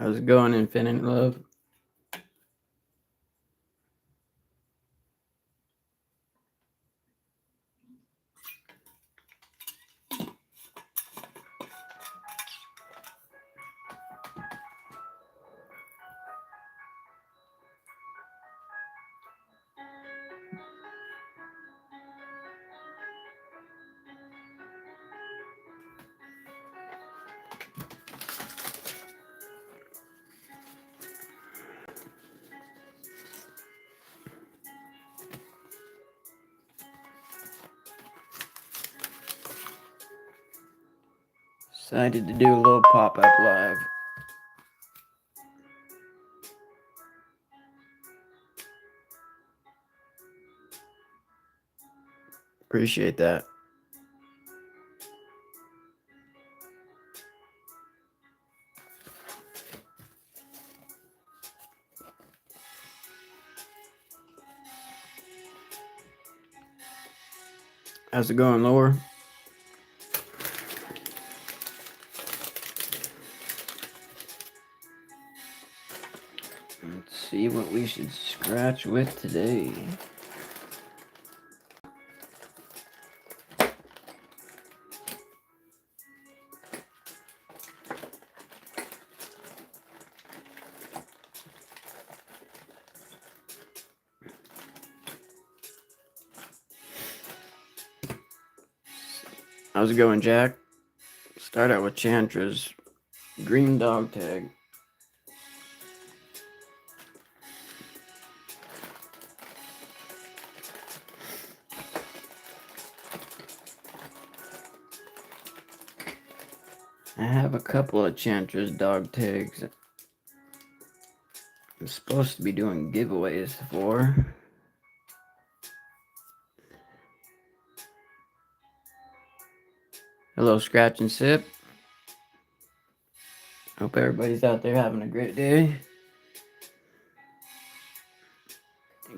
How's it going, Infinite Love? Decided to do a little pop-up live. Appreciate that. How's it going, Laura? Let's see what we should scratch with today. How's it going, Jack? Start out with Chantra's green dog tag. I have a couple of Chantra's dog tags I'm supposed to be doing giveaways for. Hello, Scratch and Sip. Hope everybody's out there having a great day.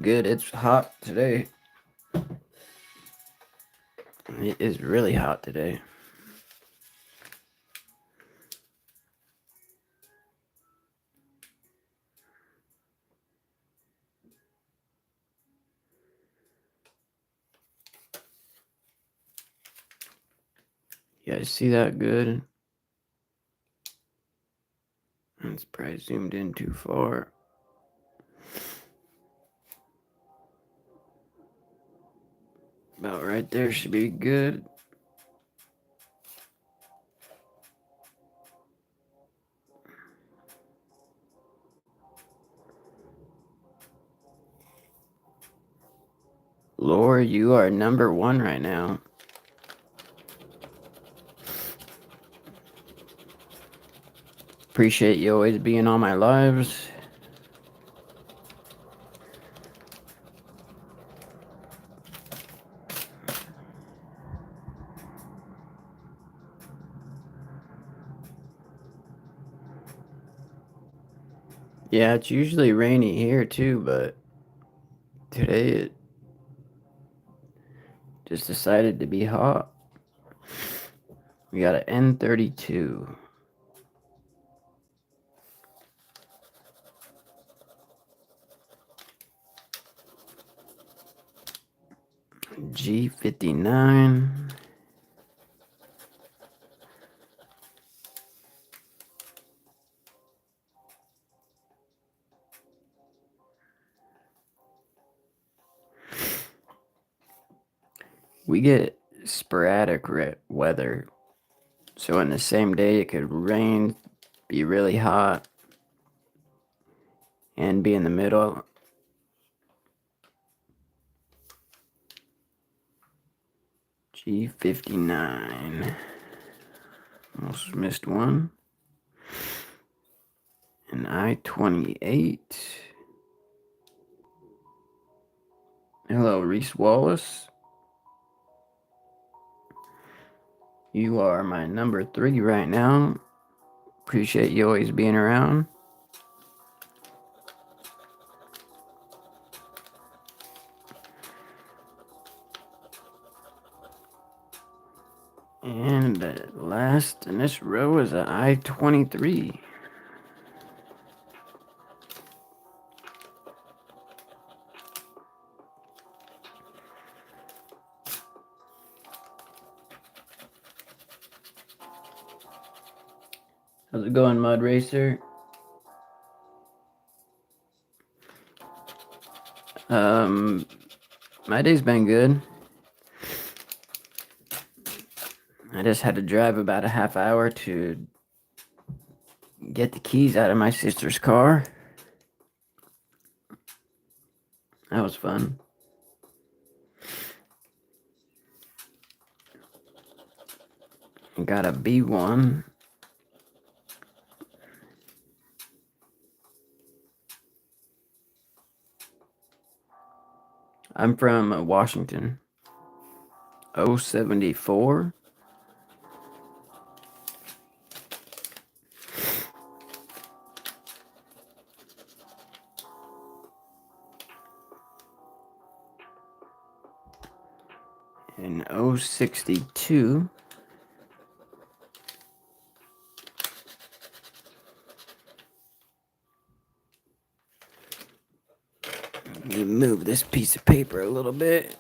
Good, it's hot today. It is really hot today. You guys see that good? It's probably zoomed in too far. About right there should be good. Laura, you are number 1 right now. Appreciate you always being on my lives. Yeah, it's usually rainy here too, but today it just decided to be hot. We got an N32. G59. We get sporadic weather. So in the same day, it could rain, be really hot, and be in the middle. G59. Almost missed one. And I-28. Hello, Reese Wallace. You are my number 3 right now. Appreciate you always being around. And the last in this row is an I-23. How's it going, Mud Racer? My day's been good. I just had to drive about a half hour to get the keys out of my sister's car. That was fun. Got a B1. I'm from Washington. 074. And 062. Let me move this piece of paper a little bit.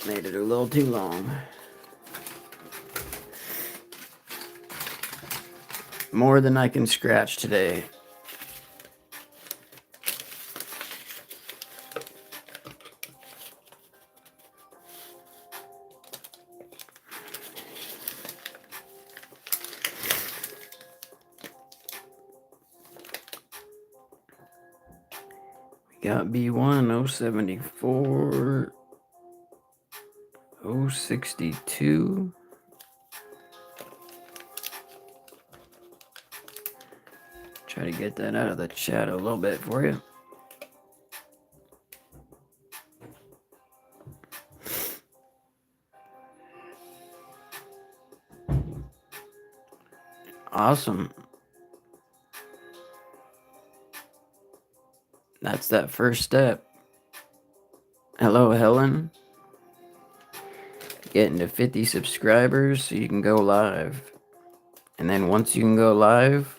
Made it a little too long. More than I can scratch today. We got B1, 074, 062. Try to get that out of the chat a little bit for you. Awesome. That's that first step. Hello, Helen. Getting to 50 subscribers so you can go live. And then once you can go live,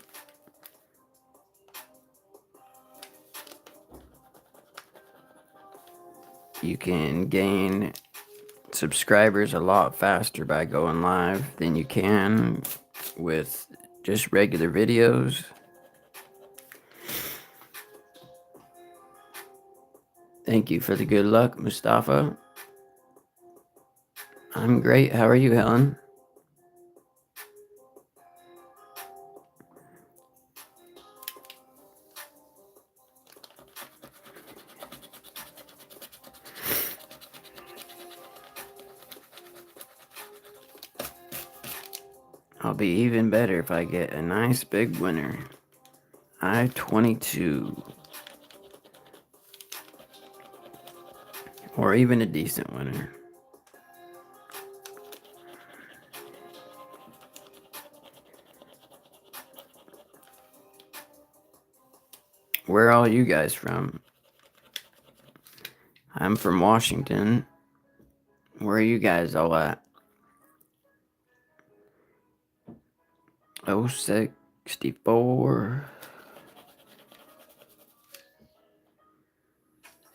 you can gain subscribers a lot faster by going live than you can with just regular videos. Thank you for the good luck, Mustafa. I'm great. How are you, Helen? I'll be even better if I get a nice big winner. I-22. Or even a decent winner. Where are all you guys from? I'm from Washington. Where are you guys all at? 064.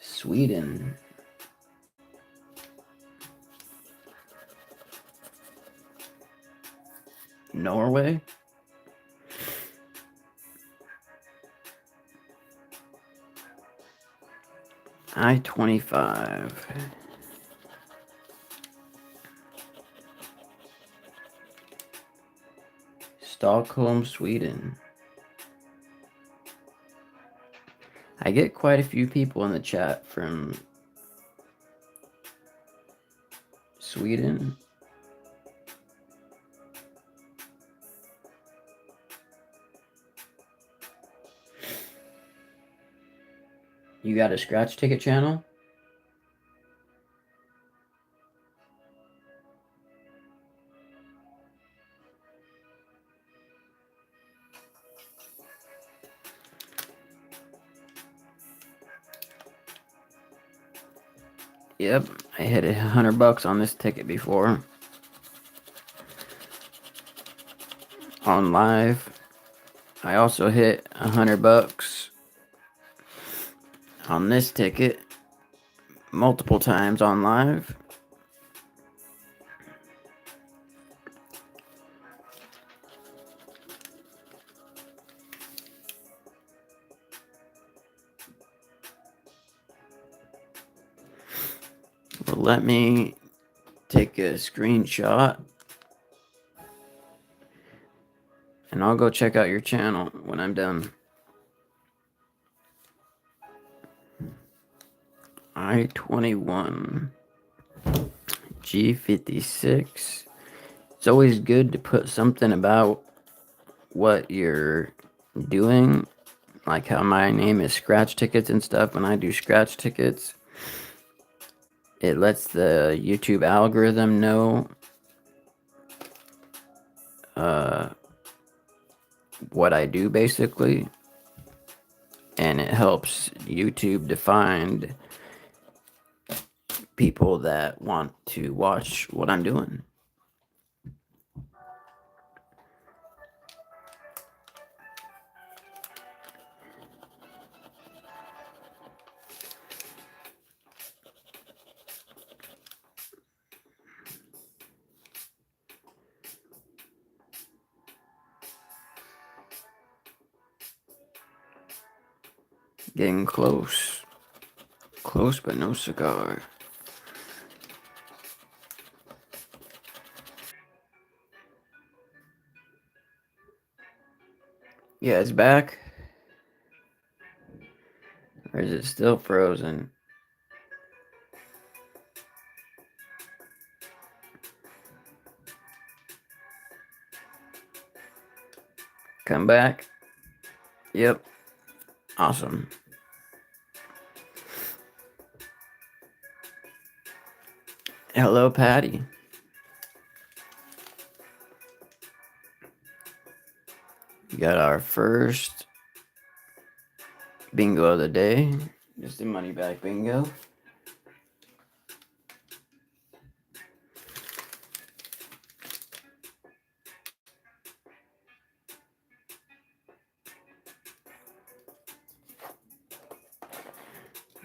Sweden. Norway. I-25. Stockholm, Sweden. I get quite a few people in the chat from Sweden. You got a scratch ticket channel? Yep, I hit $100 on this ticket before. On live. I also hit $100 on this ticket multiple times on live. Well, let me take a screenshot and I'll go check out your channel when I'm done. I-21 G56. It's always good to put something about what you're doing, like how my name is Scratch Tickets and stuff. When I do Scratch Tickets, it lets the YouTube algorithm know what I do, basically, and it helps YouTube to find people that want to watch what I'm doing. Getting close. Close but no cigar. Yeah, it's back. Or is it still frozen? Come back. Yep. Awesome. Hello, Patty. We got our first bingo of the day. Just a money back bingo.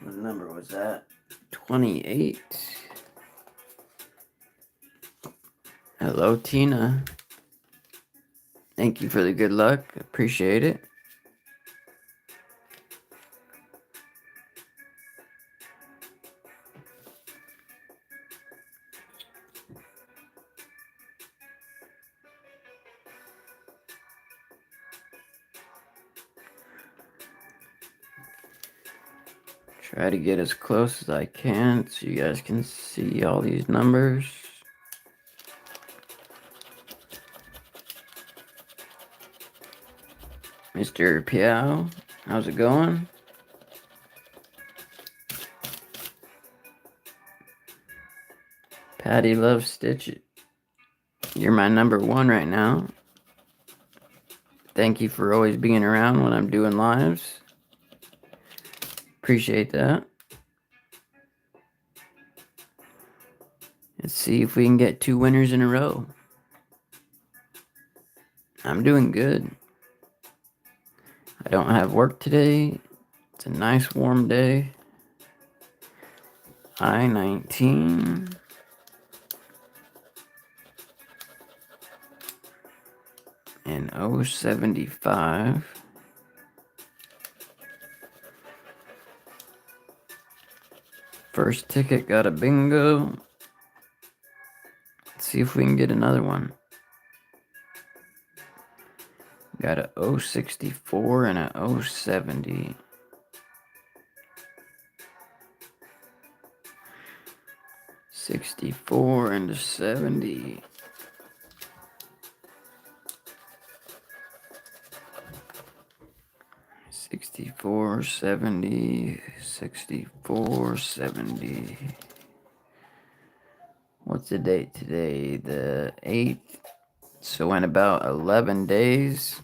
What number was that? 28. Hello, Tina. Thank you for the good luck. Appreciate it. Try to get as close as I can so you guys can see all these numbers. Mr. Piao, how's it going? Patty loves Stitch. You're my number one right now. Thank you for always being around when I'm doing lives. Appreciate that. Let's see if we can get 2 winners in a row. I'm doing good. I don't have work today. It's a nice warm day. I-19. And 075. First ticket got a bingo. Let's see if we can get another one. Got a 064 and a 070. '64 and a 70. '64, 70, 64, 70. What's the date today? The 8th. So in about 11 days,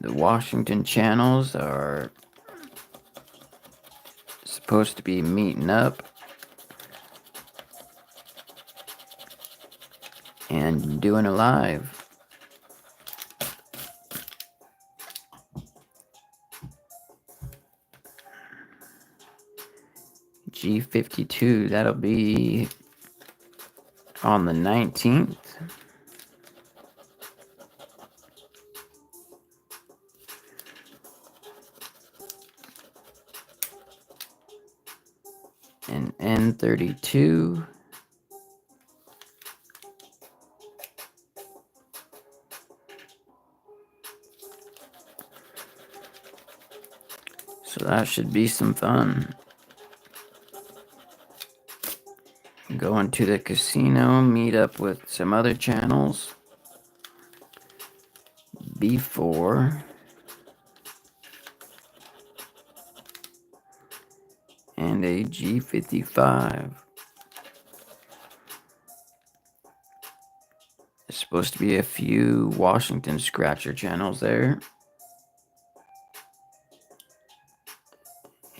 the Washington channels are supposed to be meeting up and doing a live. G52. That'll be on the 19th. And N32. So that should be some fun. Going to the casino, meet up with some other channels. B4. And a G55. There's supposed to be a few Washington Scratcher channels there.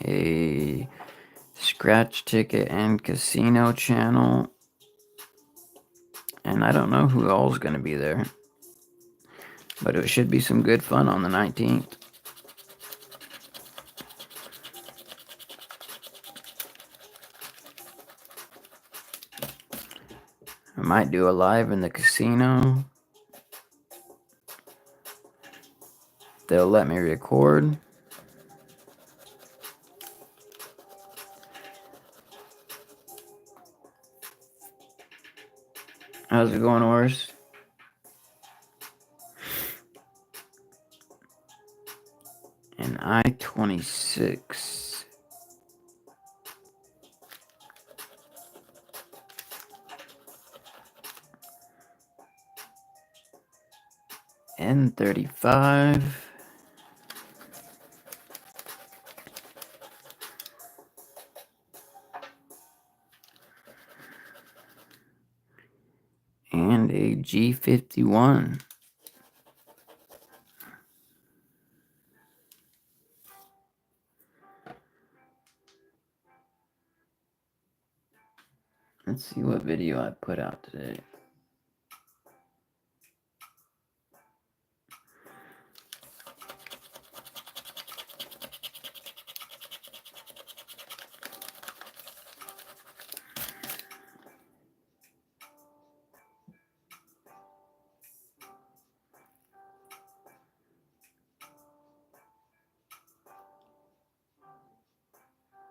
A Scratch Ticket and Casino channel. And I don't know who all is going to be there. But it should be some good fun on the 19th. I might do a live in the casino. They'll let me record. How's it going, Horace? And I-26. N35. And a G51. Let's see what video I put out today.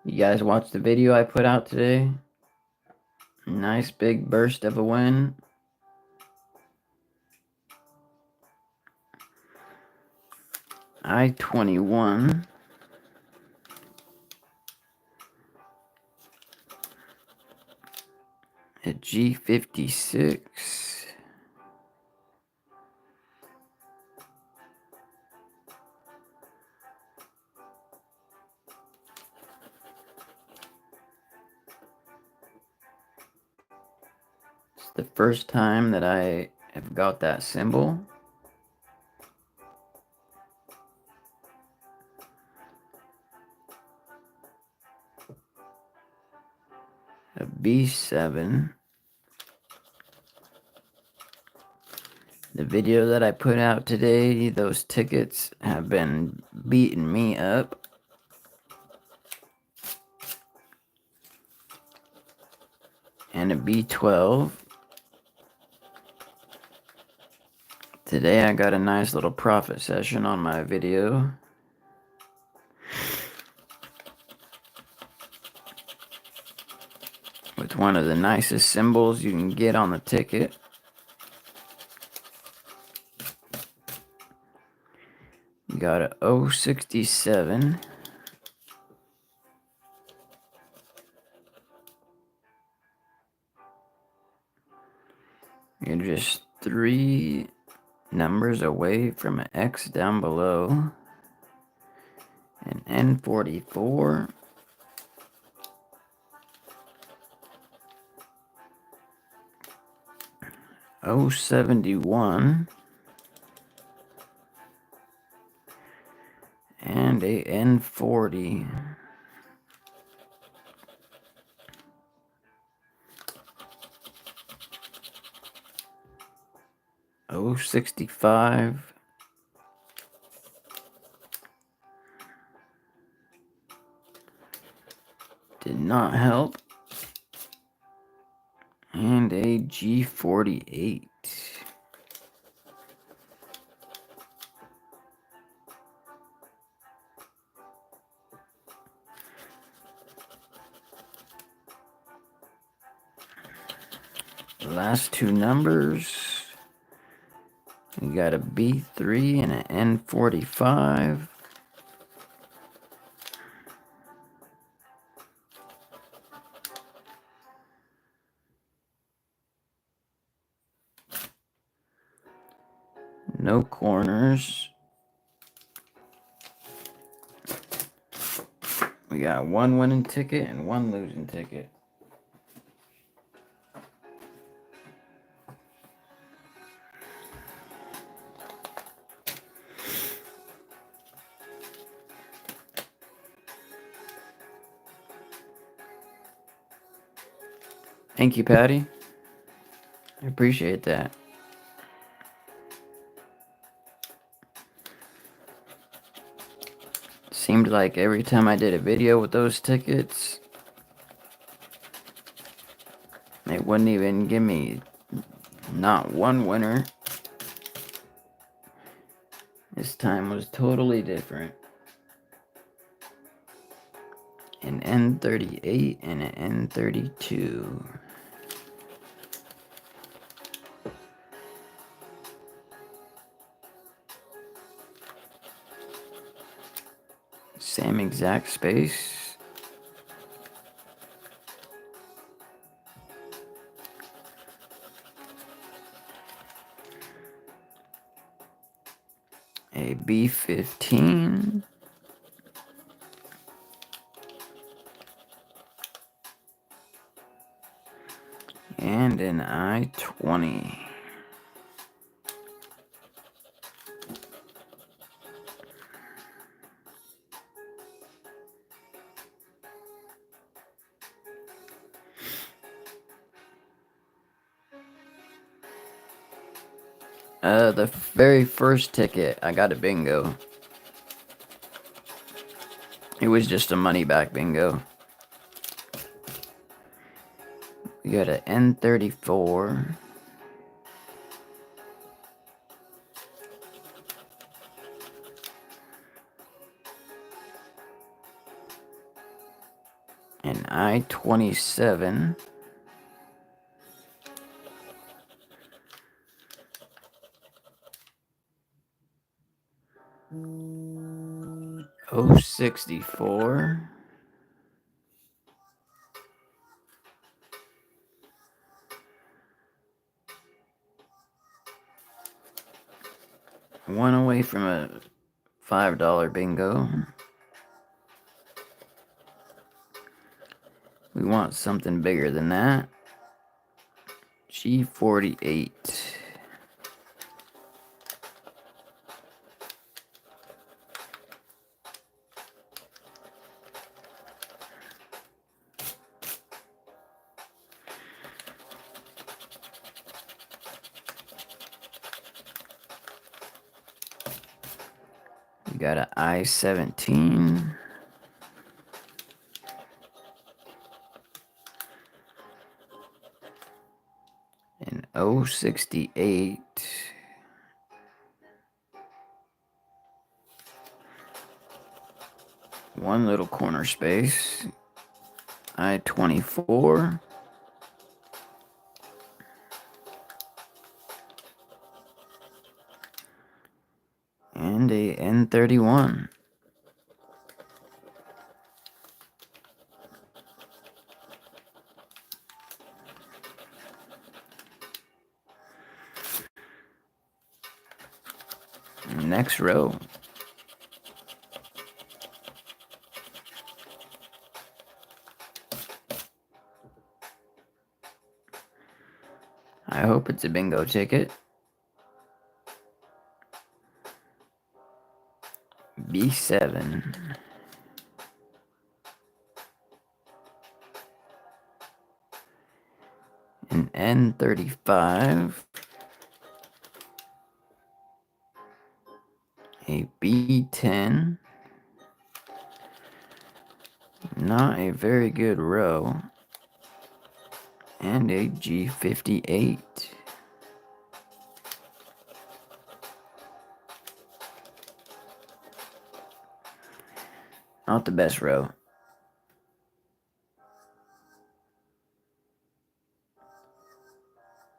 You guys watched the video I put out today? Nice big burst of a win. I-21. A G56. It's the first time that I have got that symbol. A B7. The video that I put out today, those tickets have been beating me up. And a B12. Today I got a nice little profit session on my video. With one of the nicest symbols you can get on the ticket. You got a 067. You're just 3 numbers away from an X down below. An N44. O71. And a N40. O65. Did not help. And a G48. The last two numbers. We got a B3 and an N45. No corners. We got one winning ticket and one losing ticket. Thank you, Patty. I appreciate that. Seemed like every time I did a video with those tickets, they wouldn't even give me not one winner. This time was totally different. An N38 and an N32. Same exact space. A B15. And an I-20. The very first ticket, I got a bingo. It was just a money back bingo. We got an N34. An I-27. O64. One away from a $5 bingo. We want something bigger than that. G48. We got an I-17. An O68. One little corner space. I-24. And a N31. Next row. I hope it's a bingo ticket. B7. An N35. A B10. Not a very good row. And a G58. Not the best row.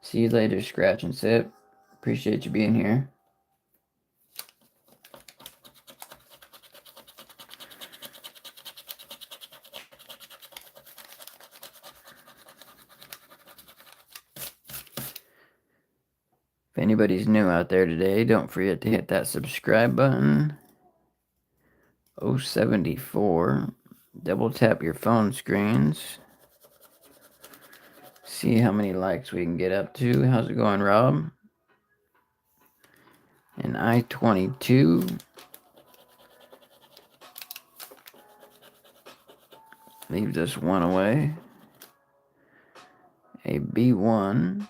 See you later, Scratch and Sip. Appreciate you being here. If anybody's new out there today, don't forget to hit that subscribe button. 074. Double tap your phone screens. See how many likes we can get up to. How's it going, Rob? And I-22 leaves us one away. A B1.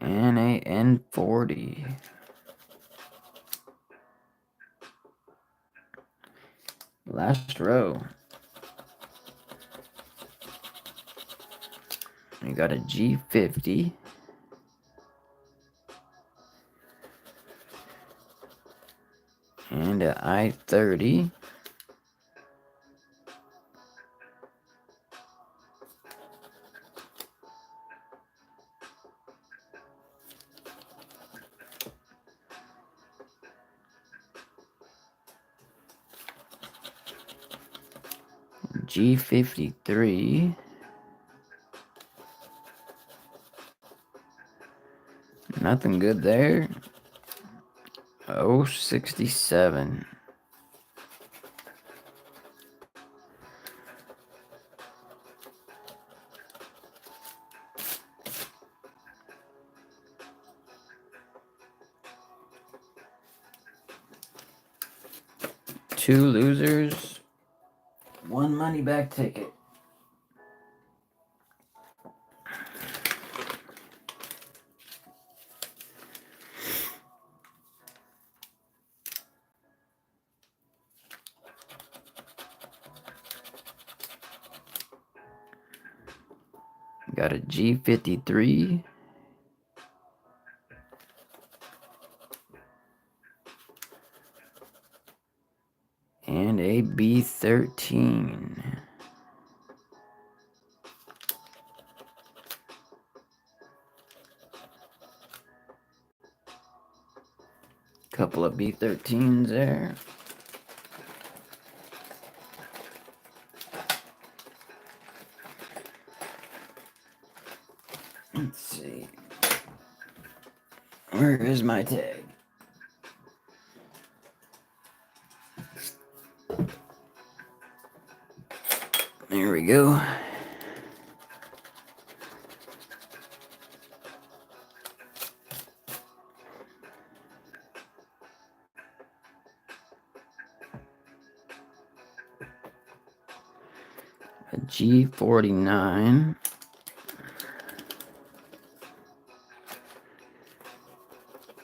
And a N40. Last row. We got a G50. And a I-30. G53. Nothing good there. 067. Two losers, one money back ticket. Got a G53. And a B13. Couple of B13s there. Let's see. Where is my tag? There we go. A G49.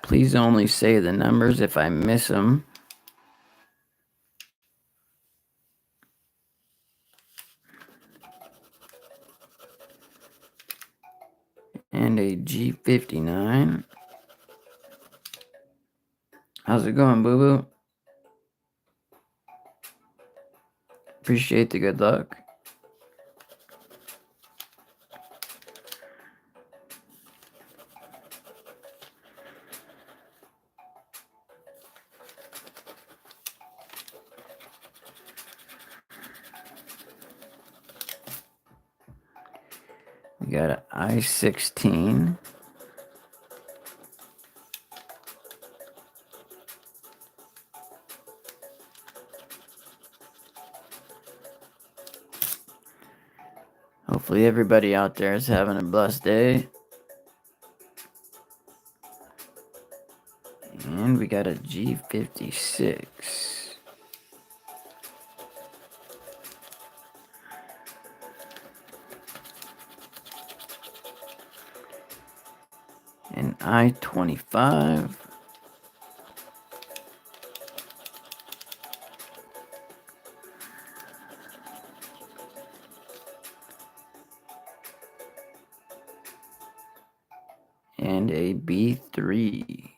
Please only say the numbers if I miss them. And a G59. How's it going, Boo Boo? Appreciate the good luck. We got an I-16. Hopefully everybody out there is having a blessed day. And we got a G56. I-25. And a B3.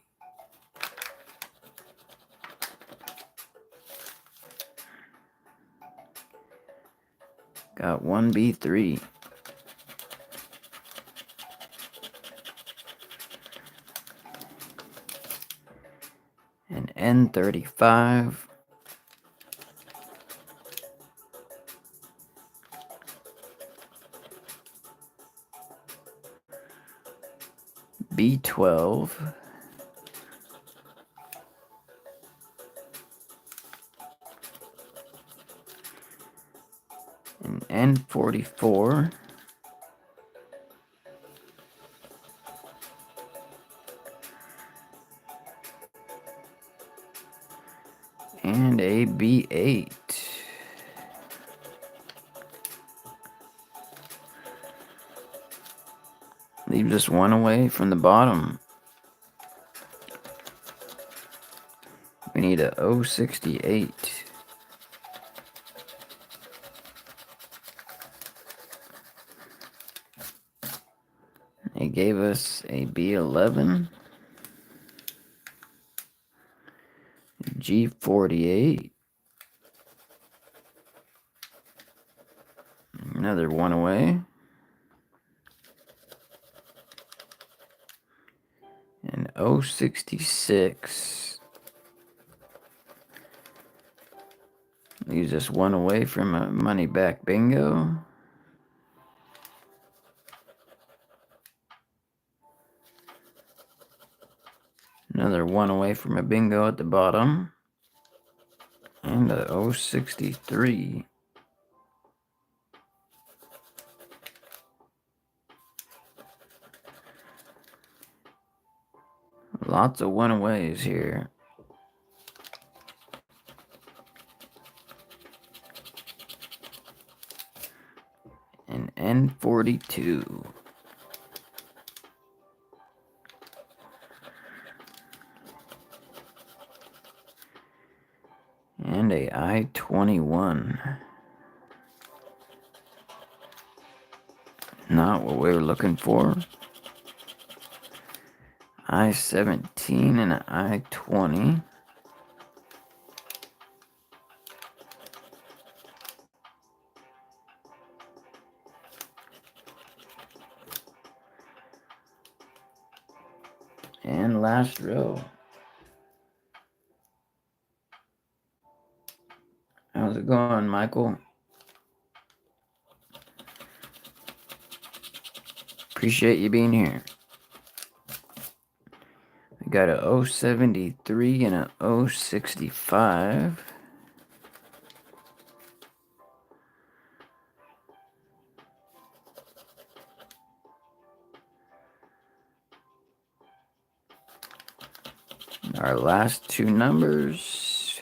Got one B3. An N35. B12. An N44. And a B8. Leave just one away from the bottom. We need a 068. They gave us a B11. G48. Another one away. And 066. Leaves us one away from a money back bingo. Another one away from a bingo at the bottom. And a 063. Lots of one aways here. An N42. And a I-21. Not what we were looking for. I-17 and an I-20. And last row. How's it going, Michael? Appreciate you being here. We got a 073 and a 065. Our last two numbers.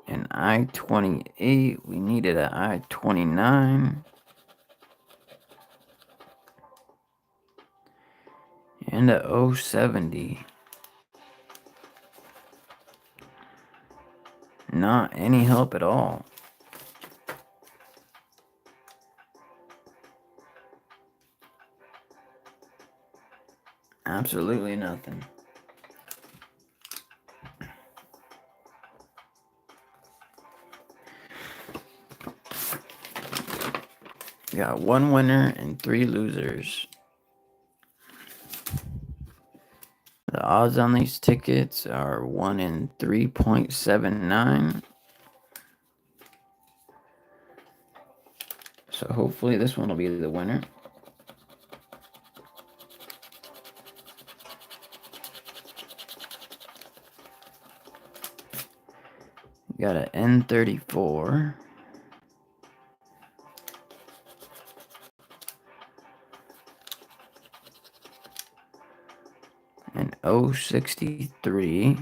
An I-28. We needed an I-29. And a 070. Not any help at all. Absolutely nothing. We got one winner and three losers. The odds on these tickets are 1 in 3.79. So hopefully this one will be the winner. We got an N34. An 063.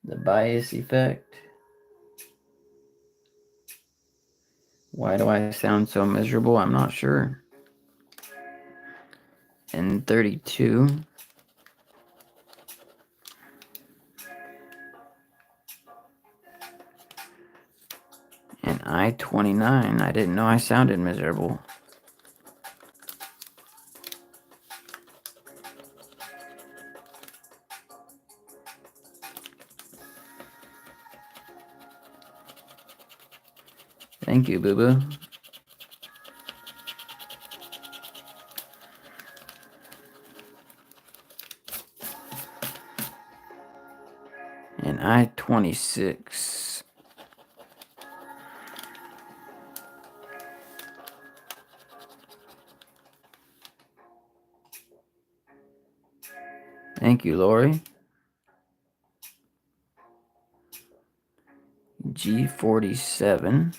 The bias effect. Why do I sound so miserable? I'm not sure. And 32. And I-29. I didn't know I sounded miserable. Thank you, Boo Boo. And I-26. Thank you, Lori. G47.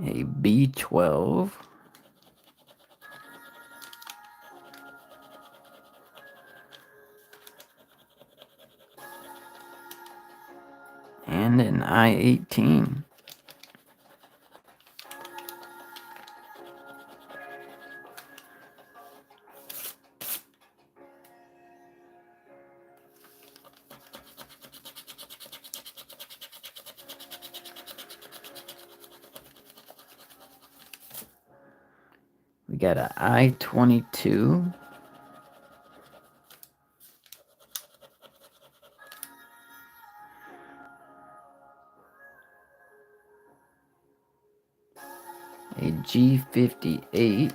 A B12. And an I-18. We got an I-22. A G58.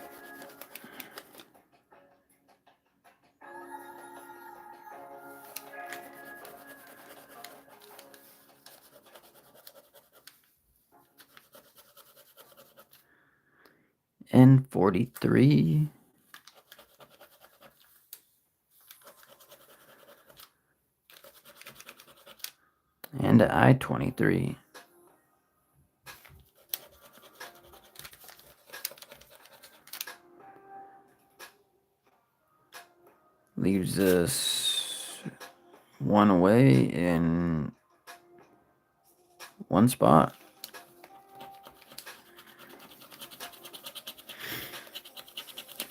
N43. And an I-23. Leaves us one away in one spot.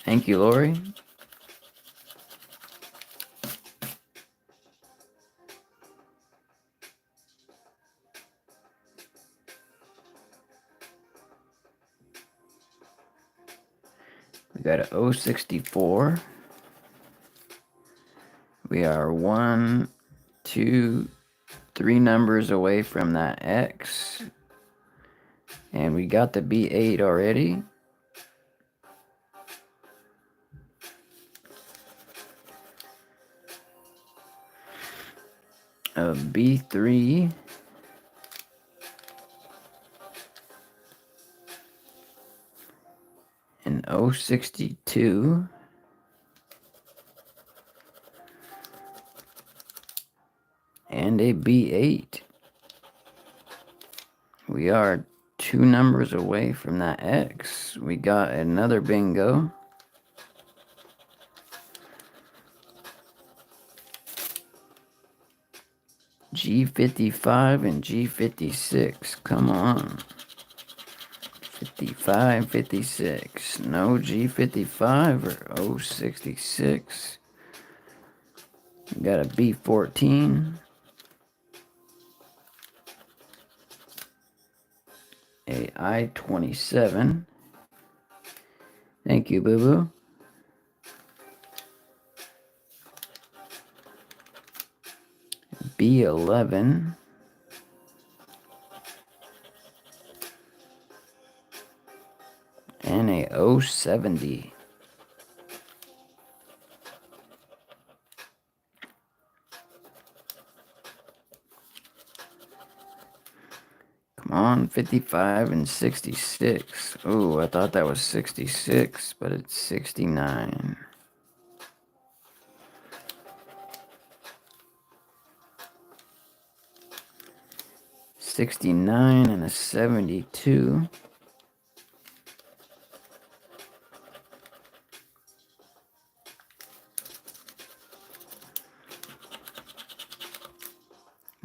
Thank you, Lori. We got an 064. We are 1, 2, 3 numbers away from that X. And we got the B8 already. A B3. An 062. And a B8. We are 2 numbers away from that X. We got another bingo. G55 and G56. Come on. 55, 56. No G55 or 066. We got a B14. A I-27. Thank you, Boo Boo. B11. And a 070. Come on, 55 and 66. Oh, I thought that was 66, but it's 69. 69 and a 72.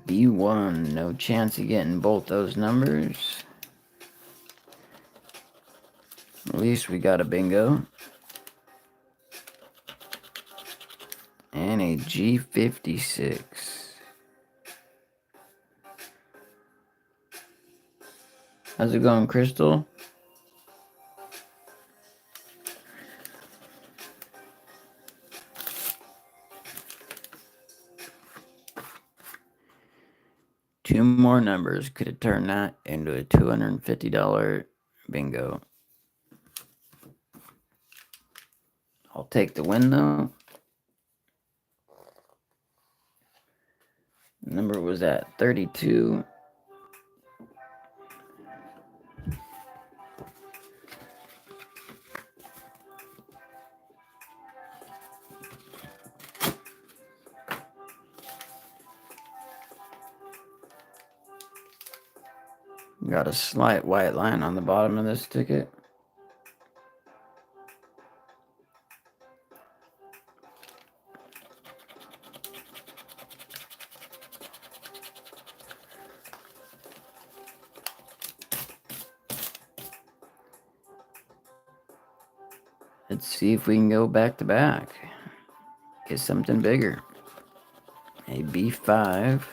B1, no chance of getting both those numbers. At least we got a bingo. And a G56. How's it going, Crystal? Two more numbers could have turned that into a $250 bingo. I'll take the win though. The number was at 32. Got a slight white line on the bottom of this ticket. Let's see if we can go back to back. Get something bigger. A B5.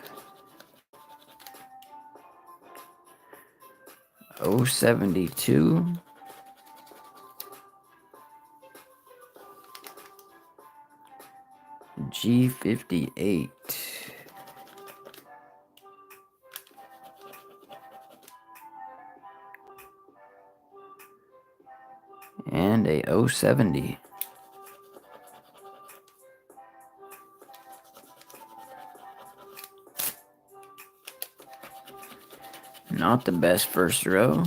072. G58. And a 070. Not the best first row.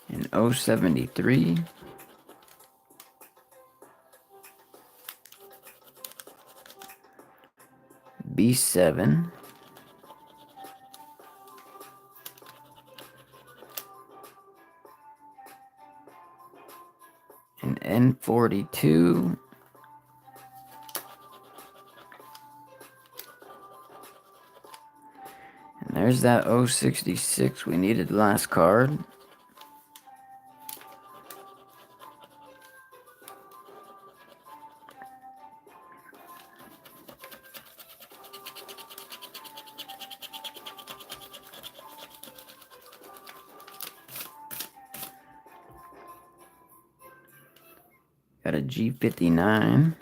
An 073. B7. An N42. And there's that 066 we needed last card. Got a G59.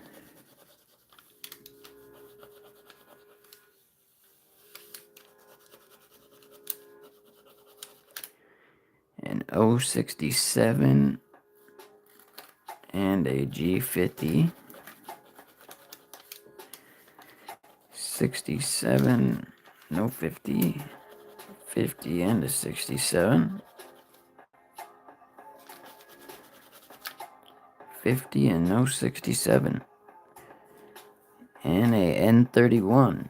An 067. And a G50. 67. No 50. 50 and a 67. 50 and no 67. And a N31.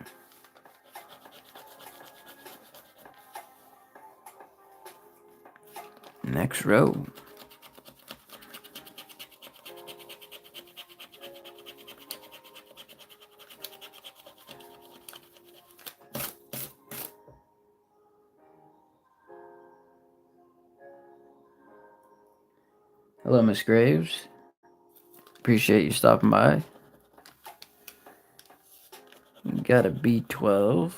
Next row. Hello, Miss Graves. Appreciate you stopping by. We got a B12.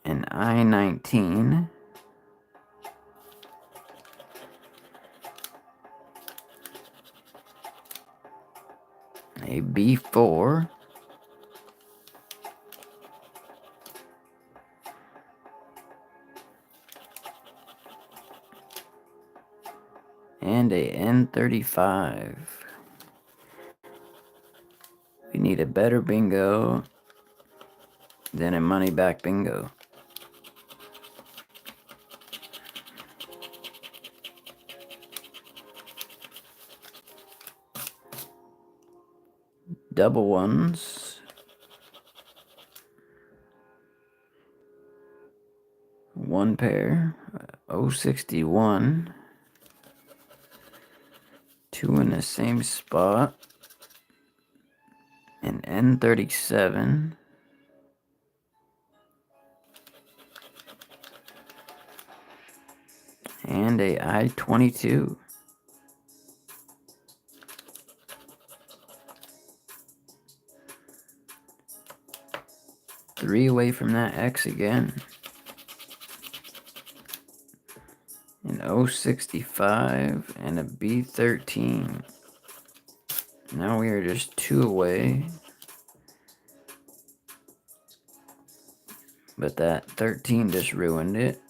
An I-19. A B4. And a N35. We need a better bingo than a money back bingo. double ones, one pair, 061, two in the same spot, an N37, and a I-22. Three away from that X again. An 065 and a B13. Now we are just two away. But that 13 just ruined it.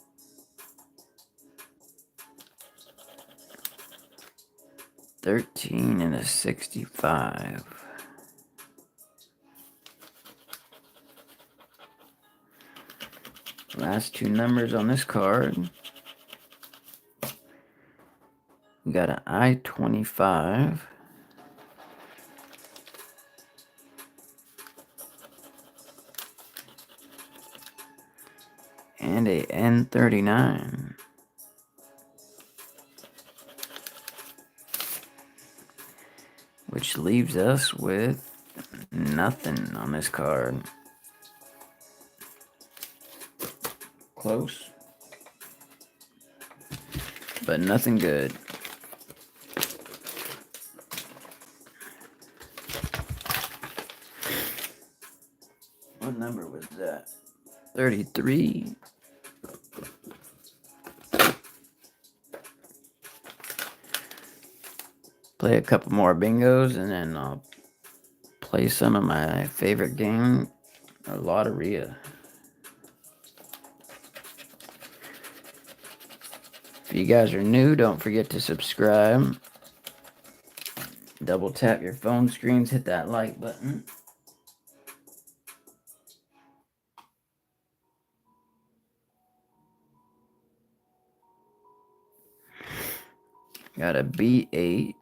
$13 and a 65. Last two numbers on this card. We got an I-25. And a N39. Which leaves us with nothing on this card. Close. But nothing good. What number was that? 33. Play a couple more bingos and then I'll play some of my favorite game, Loteria. If you guys are new, don't forget to subscribe. Double tap your phone screens, hit that like button. Got a B8.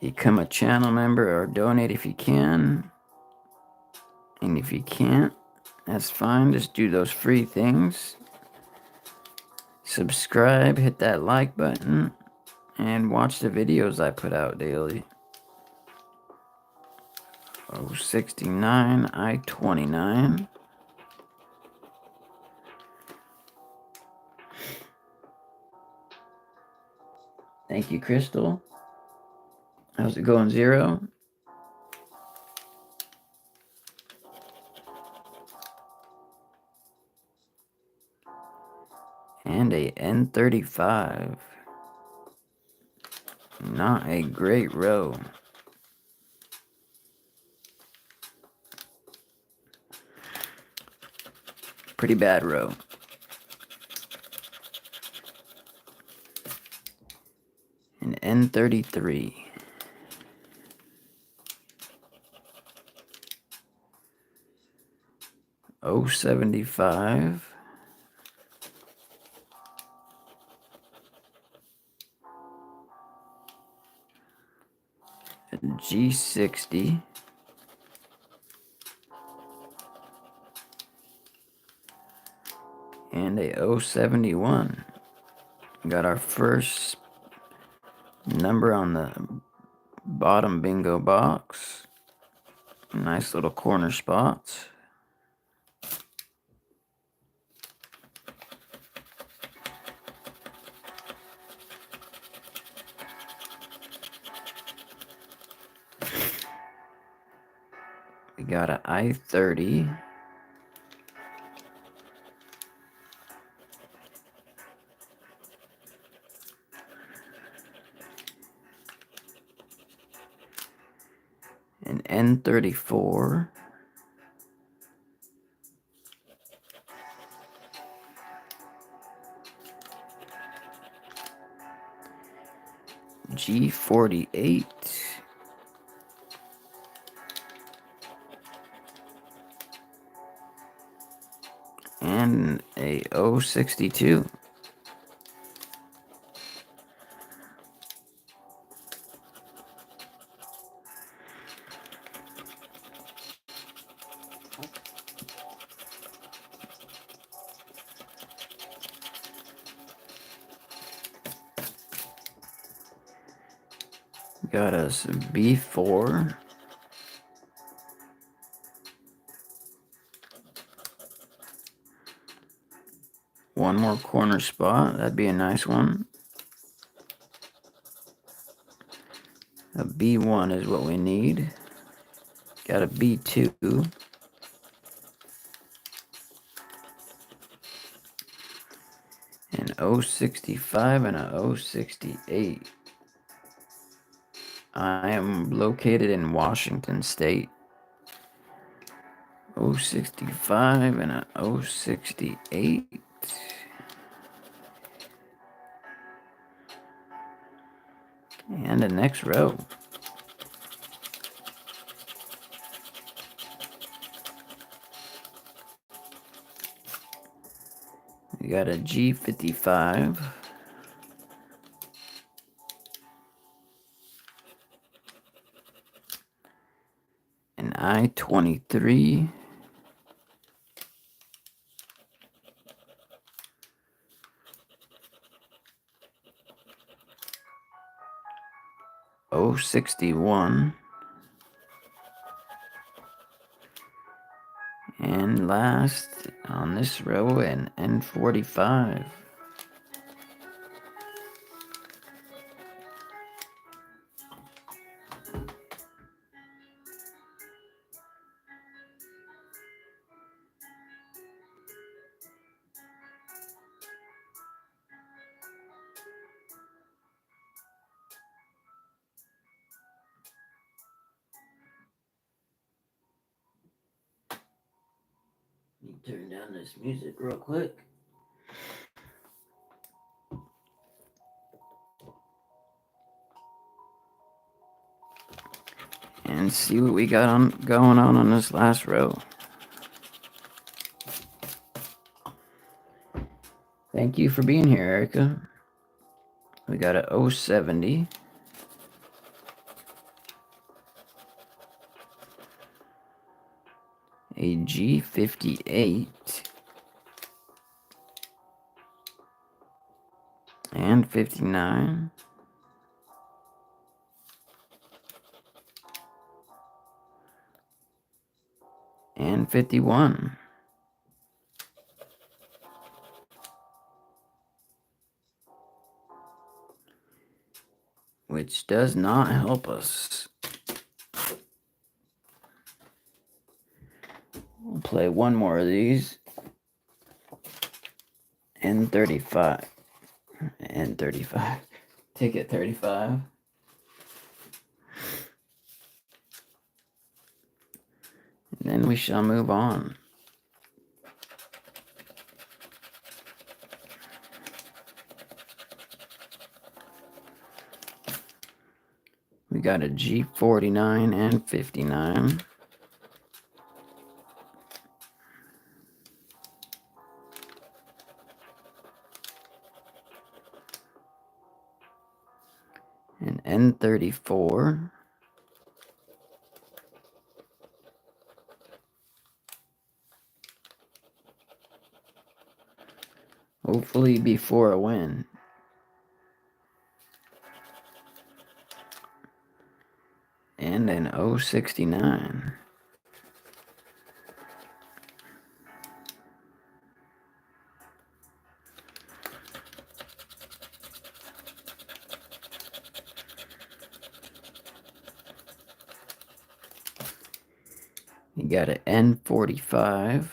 Become a channel member or donate if you can. And if you can't, that's fine. Just do those free things. Subscribe, hit that like button, and watch the videos I put out daily. 069, I-29. Thank you, Crystal. How's it going, Zero? And a N35. Not a great row. Pretty bad row. An N33. $0.75. A G60. And a 071. Got our first number on the bottom bingo box. Nice little corner spots. We got an I-30. An N34. G48. And a 062. got us B4. One more corner spot. That'd be a nice one. A B1 is what we need. Got a B2. An 065 and a 068. I am located in Washington State. 065 and a 068. And the next row. We got a G55. An I-23. O61. And last on this row, an N45. Let me turn down this music real quick. And see what we got going on this last row. Thank you for being here, Erica. We got a 070. A G58. And 59. And 51. Which does not help us. We'll play one more of these. And 35. And 35. Ticket 35. And then we shall move on. We got a G49 and 59. An N34. Hopefully before a win. And an 069. You got an N45.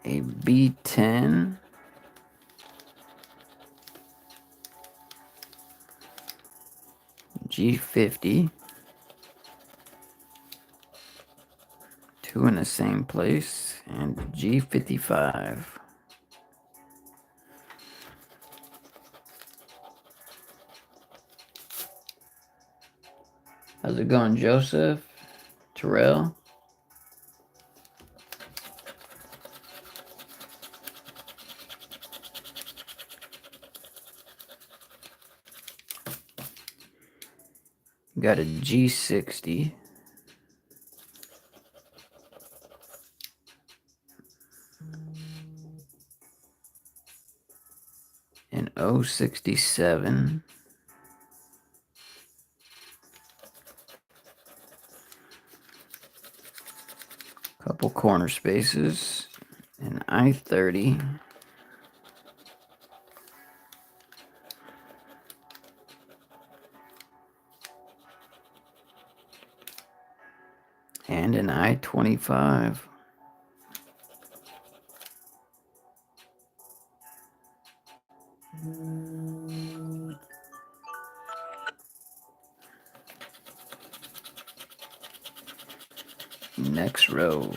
A B10. G50. Two in the same place. And G55. How's it going, Joseph? Terrell? Got a G60. an 067. Couple corner spaces. An I-30. And an I-25. Next row,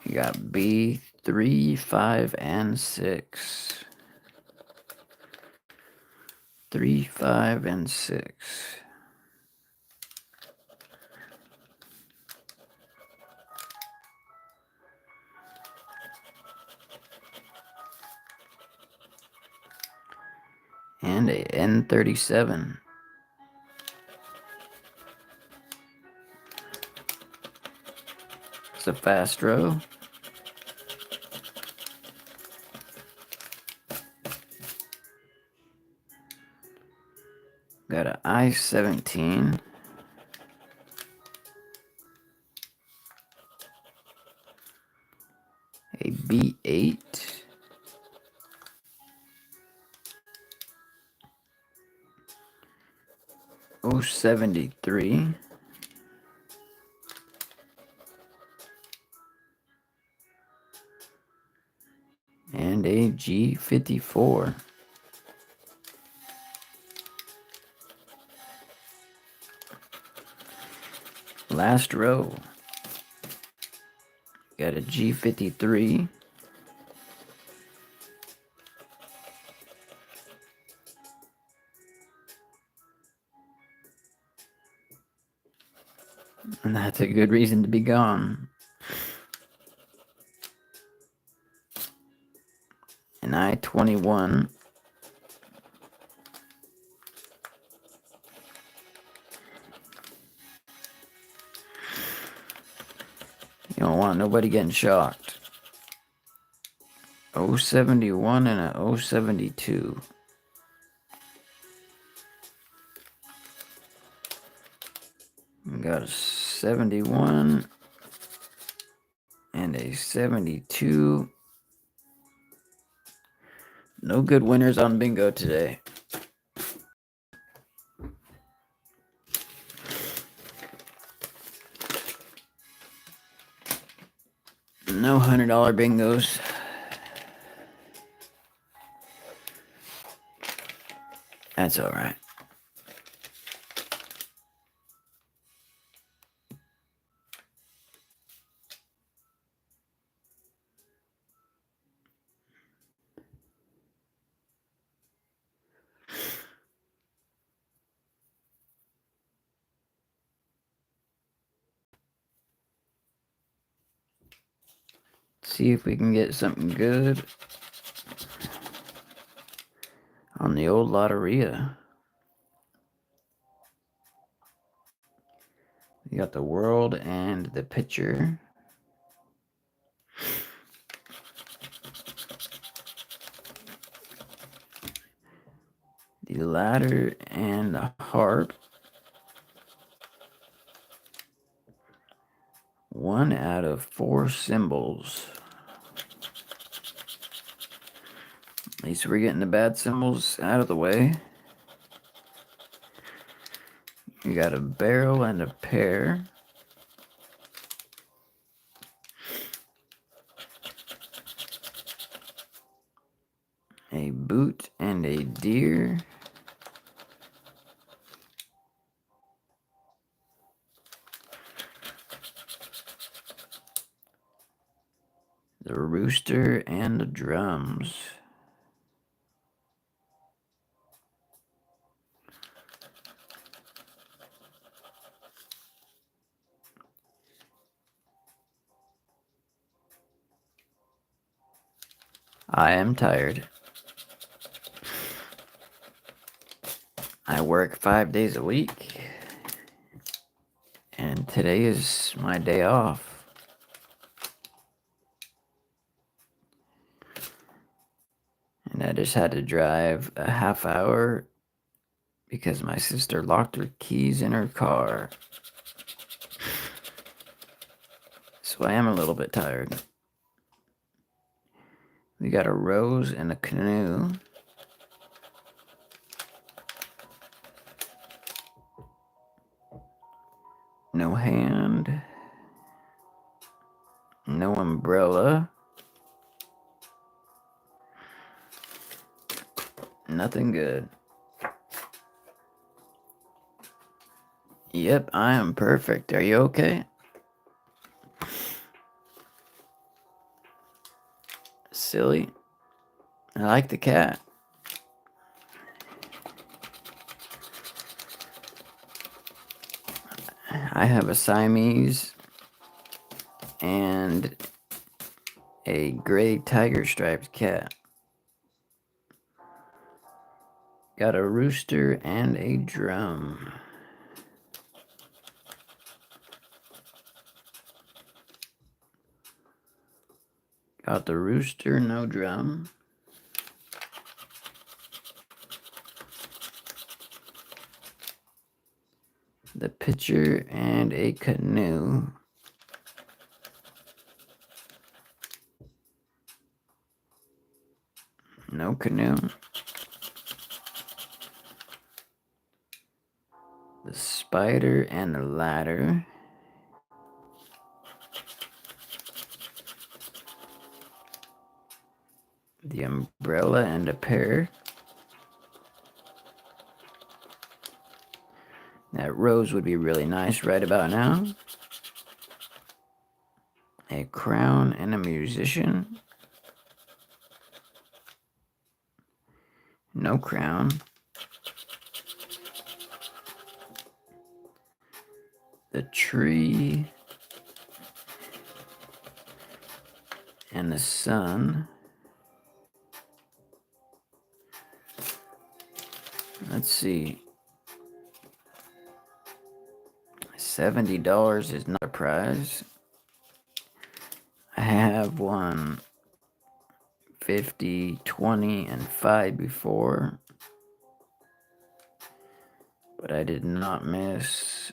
you got B, 3, 5, and 6. 3, 5, and 6. And a N37. It's a fast row. Got an I-17. A B8. O73. And a G54. Last row. Got a G53. And that's a good reason to be gone. An I-21. You don't want nobody getting shocked. 071 and a 072. We got a 71 and a 72. No good winners on bingo today. No $100 bingos. That's all right. See if we can get something good on the old Loteria. You got the world and the pitcher. The ladder and the harp. 1 out of 4 symbols. At least we're getting the bad symbols out of the way. You got a barrel and a pear. A boot and a deer. The rooster and the drums. I am tired. I work 5 days a week, and today is my day off. And And I just had to drive a half hour because my sister locked her keys in her car. So I am a little bit tired. We got a rose and a canoe. No hand. No umbrella. Nothing good. Yep, I am perfect. Are you okay? Silly. I like the cat. I have a Siamese and a gray tiger striped cat. Got a rooster and a drum. Got the rooster, no drum. The pitcher and a canoe. No canoe. The spider and the ladder. The umbrella and a pair. That rose would be really nice right about now. A crown and a musician. No crown. The tree and the sun. Let's see. $70 is not a prize. I have won 50, 20, and 5 before, but I did not miss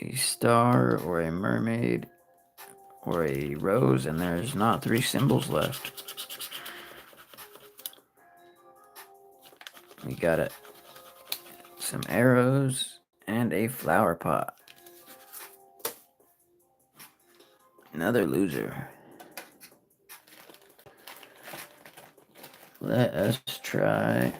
a star or a mermaid or a rose, and there's not 3 symbols left. We got some arrows and a flower pot. Another loser. Let us try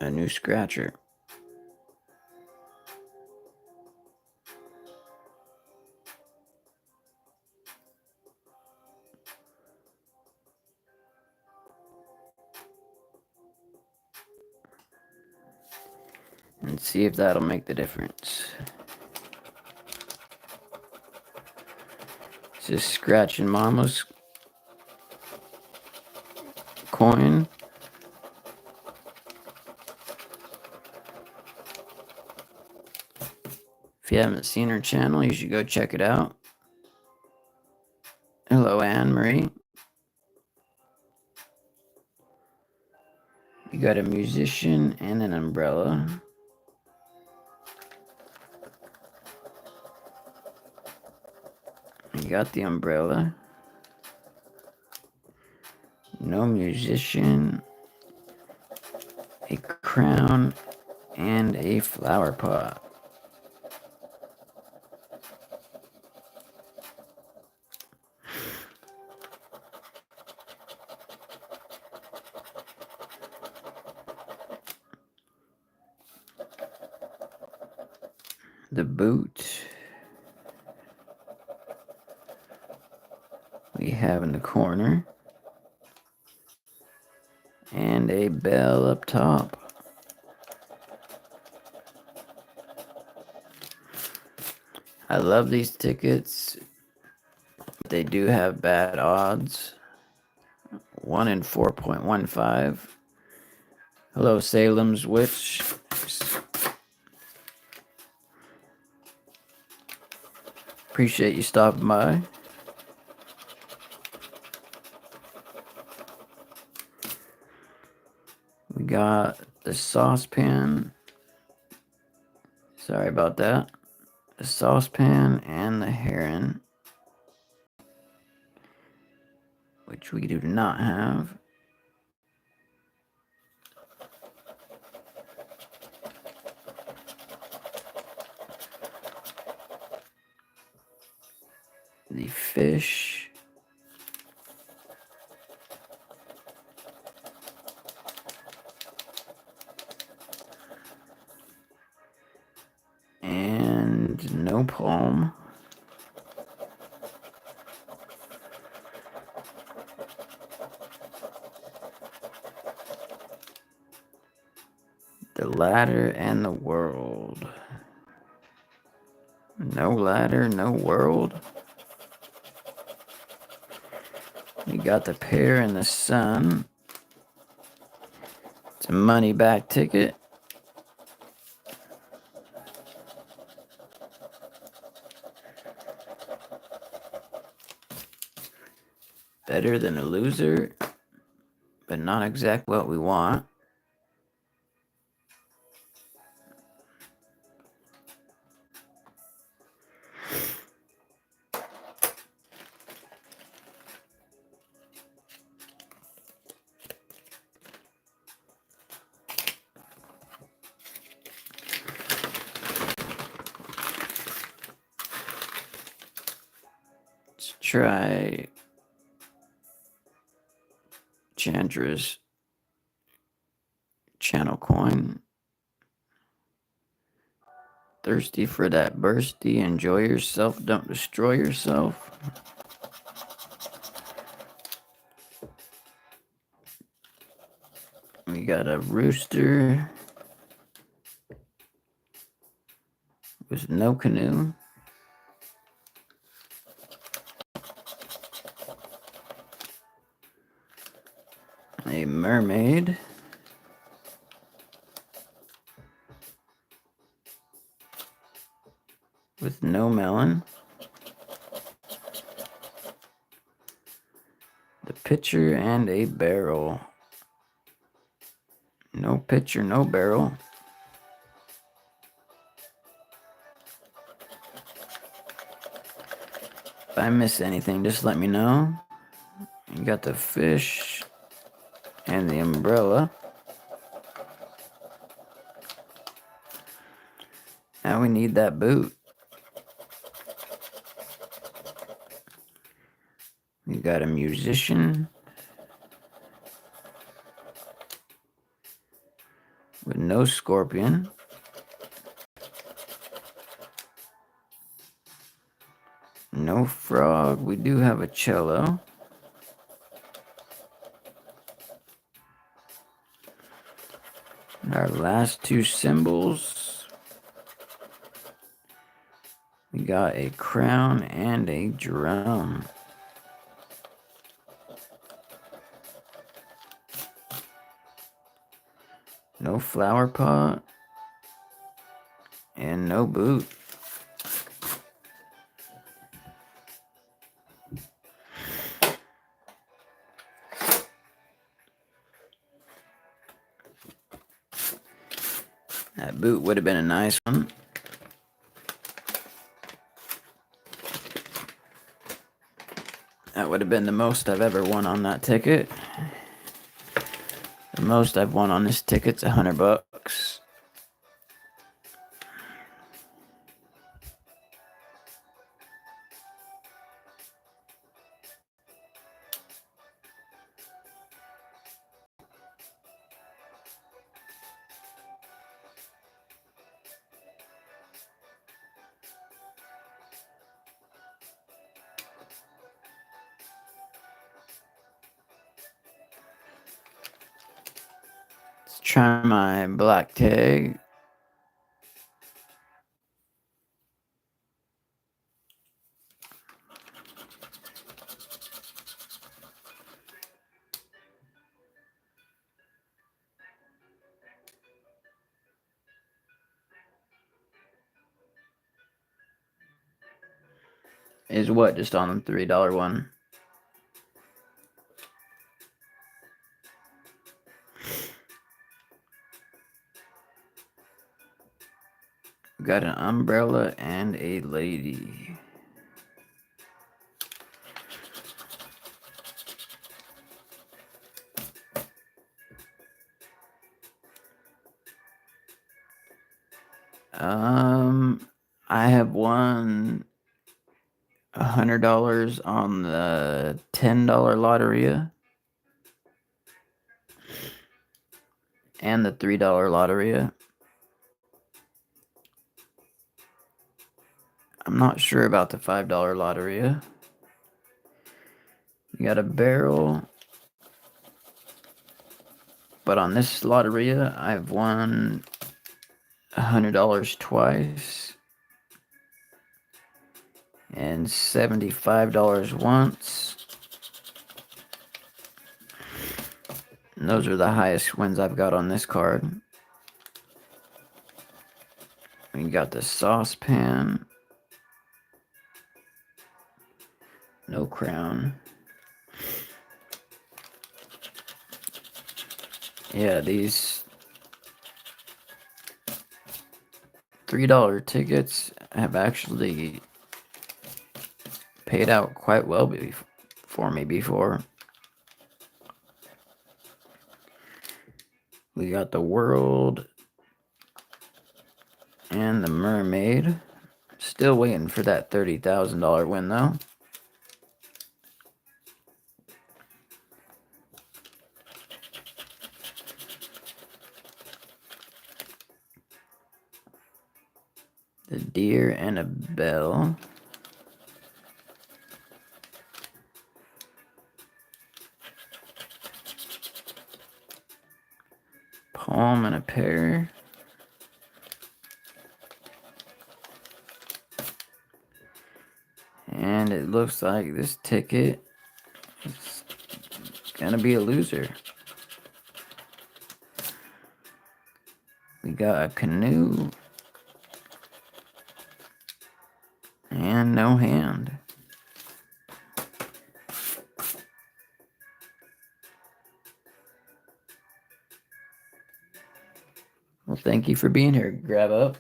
a new scratcher. And see if that'll make the difference. Just scratching Mama's coin. If you haven't seen her channel, you should go check it out. Hello, Anne Marie. You got a musician and an umbrella. You got the umbrella. No musician. A crown and a flower pot. The boot we have in the corner, and a bell up top. I love these tickets. They do have bad odds. 1 in 4.15. Hello, Salem's Witch. Appreciate you stopping by. We got the saucepan. Sorry about that. The saucepan and the heron, which we do not have. The fish. And no palm. The ladder and the world. No ladder, no world. We got the pear and the sun. It's a money back ticket. Better than a loser, but not exactly what we want. Let's try Chandra's channel coin. Thirsty for that bursty. Enjoy yourself. Don't destroy yourself. We got a rooster with no canoe. A mermaid. With no melon. The pitcher and a barrel. No pitcher, no barrel. If I miss anything, just let me know. You got the fish and the umbrella. Now we need that boot. We got a musician with no scorpion. No frog. We do have a cello. And our last two symbols. We got a crown and a drum. No flower pot. And no boot. That boot would have been a nice one. That would have been the most I've ever won on that ticket. The most I've won on this ticket's $100. Let's try my black tag. Is what, just on the $3 one? We got an umbrella and a lady. I have won $100 on the $10 Loteria and the $3 Loteria. I'm not sure about the $5 Loteria. You got a barrel. But on this Loteria, I've won $100 twice and $75 once. And those are the highest wins I've got on this card. We got the saucepan. No crown. Yeah, these $3 tickets have actually paid out quite well for me before. We got the world and the mermaid. Still waiting for that $30,000 win though. The deer and a bell. Palm and a pear. And it looks like this ticket is gonna be a loser. We got a canoe and no hand. Well, thank you for being here, Grab Up.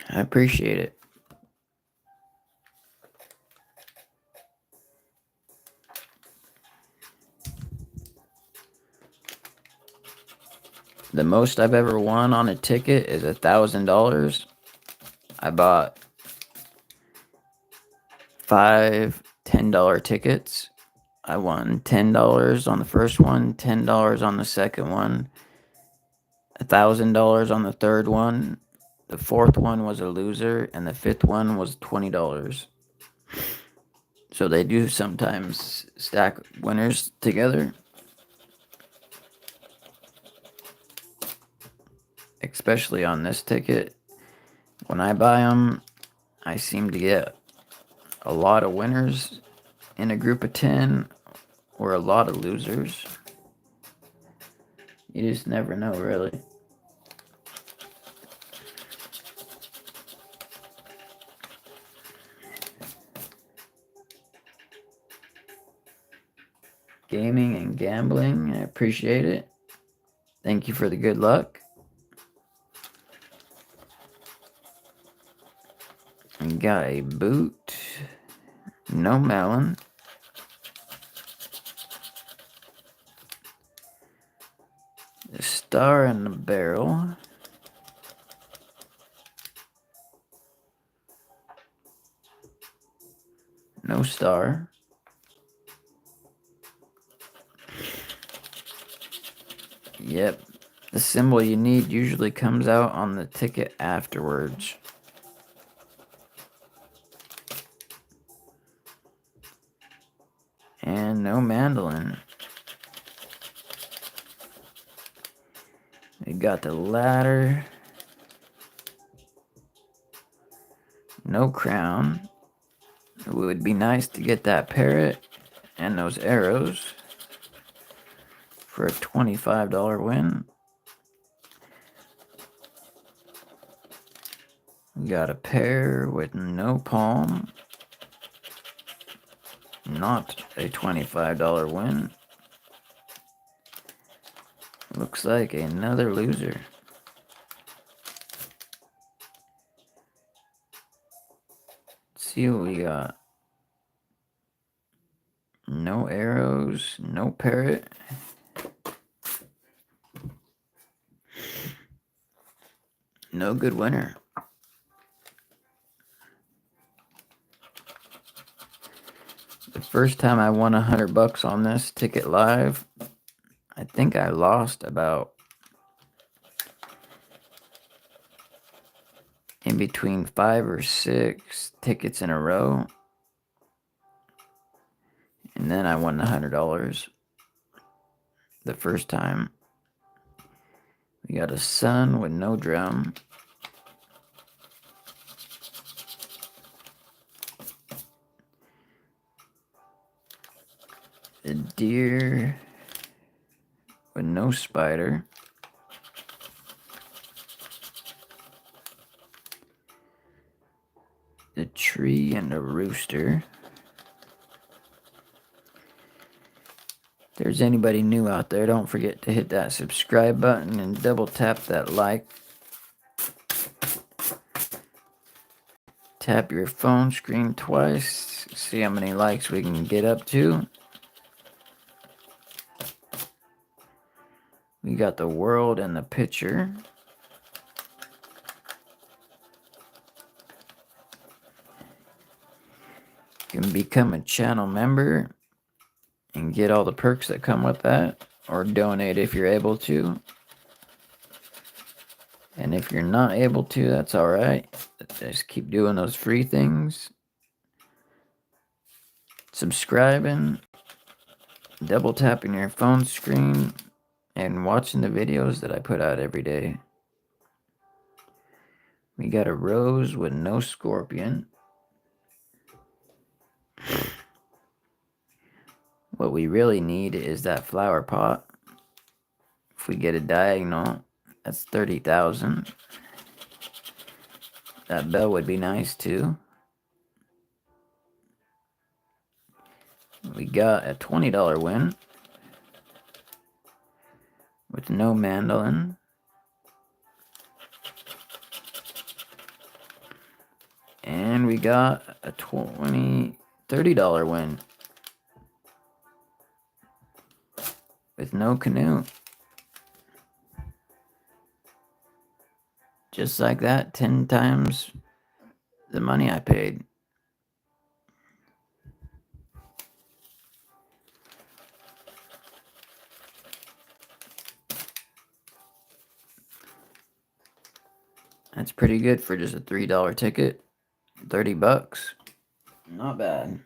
I appreciate it. The most I've ever won on a ticket is $1,000. I bought 5 $10 tickets. I won $10 on the first one, $10 on the second one, $1,000 on the third one. The fourth one was a loser, and the fifth one was $20. So they do sometimes stack winners together. Especially on this ticket. When I buy them, I seem to get a lot of winners in a group of 10 or a lot of losers. You just never know, really. Gaming and gambling, I appreciate it. Thank you for the good luck. We got a boot. No melon. The star in the barrel. No star. Yep. The symbol you need usually comes out on the ticket afterwards. And no mandolin. We got the ladder. No crown. It would be nice to get that parrot and those arrows for a $25 win. We got a pair with no palm. Not a $25 win. Looks like another loser. Let's see what we got. No arrows, no parrot. No good winner. The first time I won $100 on this ticket live, I think I lost about in between 5 or 6 tickets in a row. And then I won $100 the first time. We got a sun with no drum. A deer with no spider. A tree and a rooster. If there's anybody new out there, don't forget to hit that subscribe button and double tap that like. Tap your phone screen twice. See how many likes we can get up to. We got the world and the picture. You can become a channel member and get all the perks that come with that, or donate if you're able to. And if you're not able to, that's alright. Just keep doing those free things. Subscribing, double tapping your phone screen, and watching the videos that I put out every day. We got a rose with no scorpion. What we really need is that flower pot. If we get a diagonal, that's 30,000. That bell would be nice too. We got a $20 win with no mandolin. And we got a $30 win with no canoe. Just like that, 10 times the money I paid. That's pretty good for just a $3 ticket. $30. Not bad.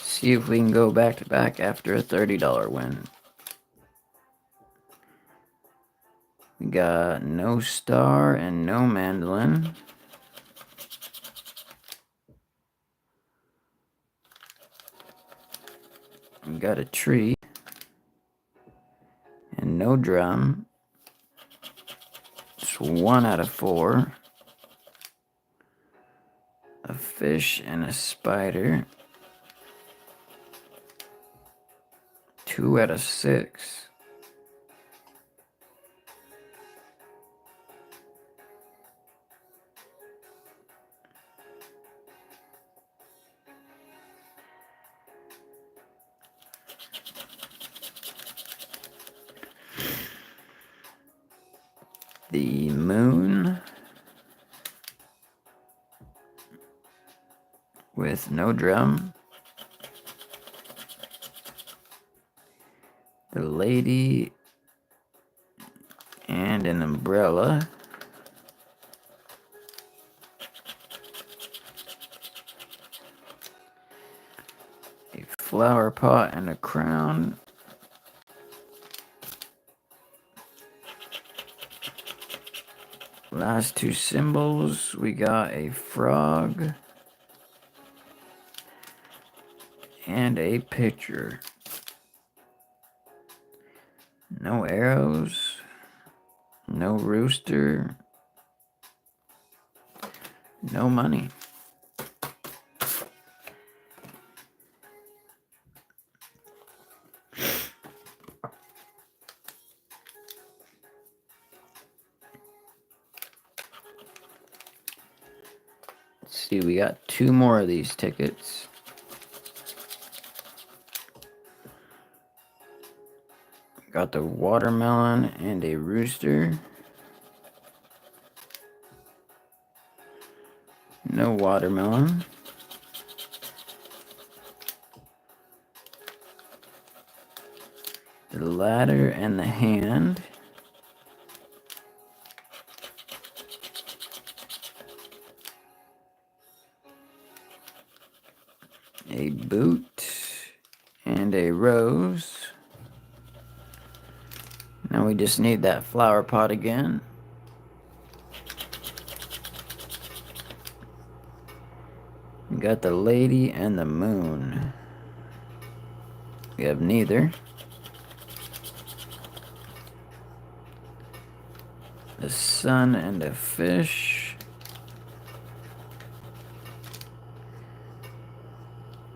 See if we can go back to back after a $30 win. We got no star and no mandolin. We got a tree and no drum. It's 1 out of 4. A fish and a spider. 2 out of 6. The moon with no drum. The lady and an umbrella. A flower pot and a crown. Last two symbols, we got a frog and a picture. No arrows, no rooster, no money. Let's see, we got two more of these tickets. Got the watermelon and a rooster. No watermelon. The ladder and the hand. A boot and a rose. Now we just need that flower pot again. We got the lady and the moon. We have neither. The sun and the fish.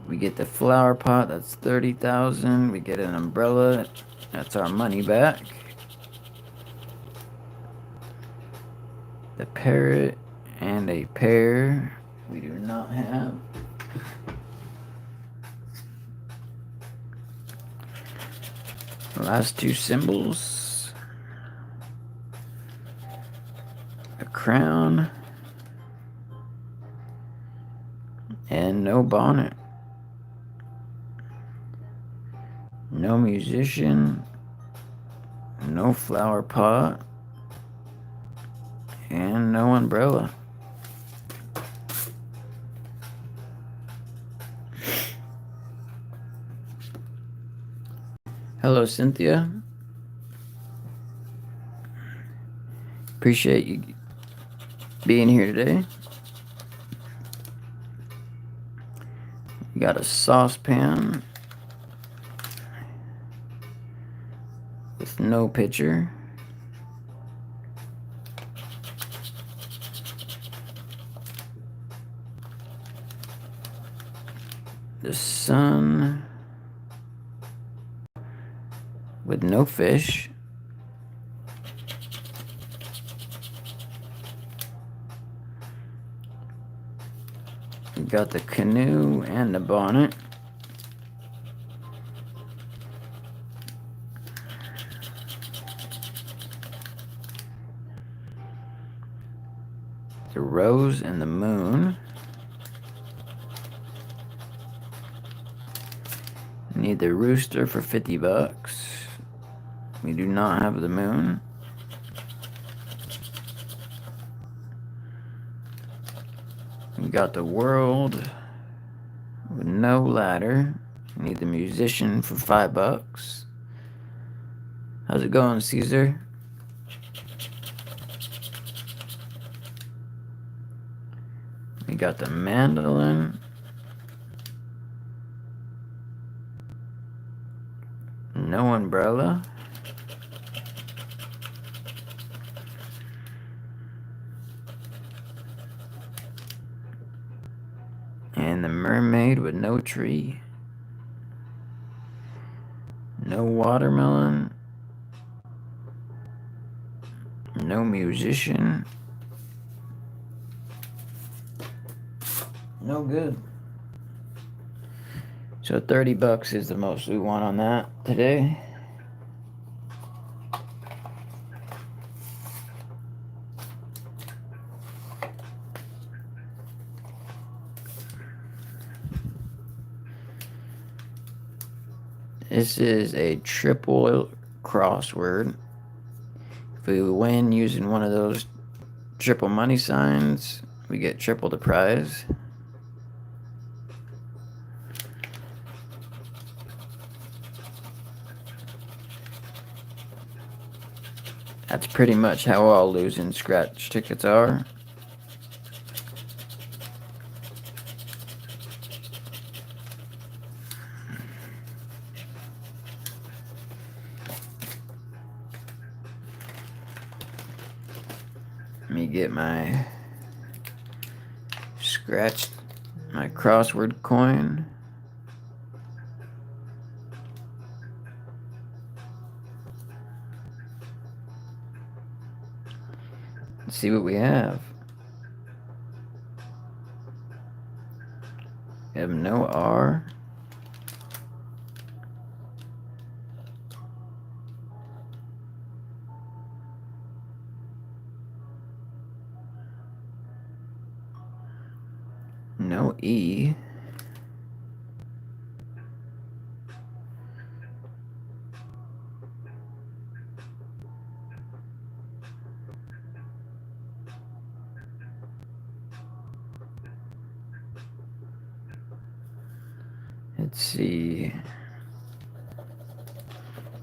We get the flower pot, that's 30,000. We get an umbrella, that's our money back. The parrot and a pear, we do not have. The last two symbols. A crown and no bonnet. No musician, no flower pot, and no umbrella. Hello, Cynthia. Appreciate you being here today. You got a saucepan with no pitcher. The sun with no fish. You got the canoe and the bonnet. The rose and the moon. Need the rooster for 50 bucks. We do not have the moon. We got the world with no ladder. Need the musician for 5 bucks. How's it going, Caesar? We got the mandolin. No umbrella. And the mermaid with no tree. No watermelon. No musician. No good. So 30 bucks is the most we want on that today. This is a triple crossword. If we win using one of those triple money signs, we get triple the prize. That's pretty much how all losing scratch tickets are. Let me get my crossword coin. Let's see what we have. We have no R. No E. Let's see.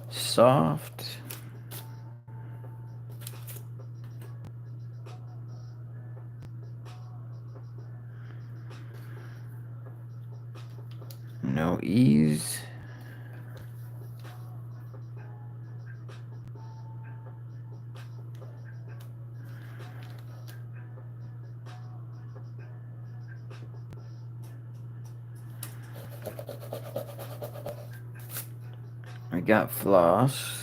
Soft. No E's. We got floss.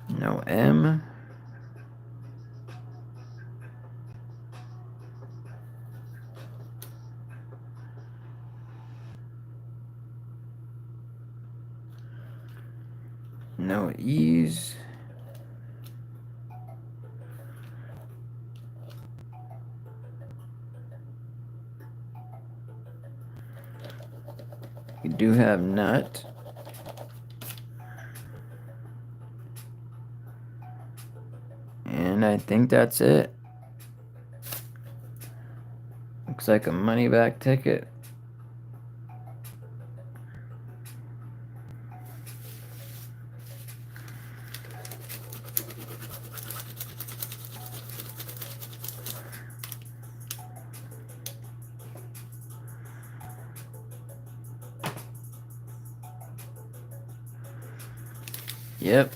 No M. No E's. We do have nut. And I think that's it. Looks like a money back ticket. Yep.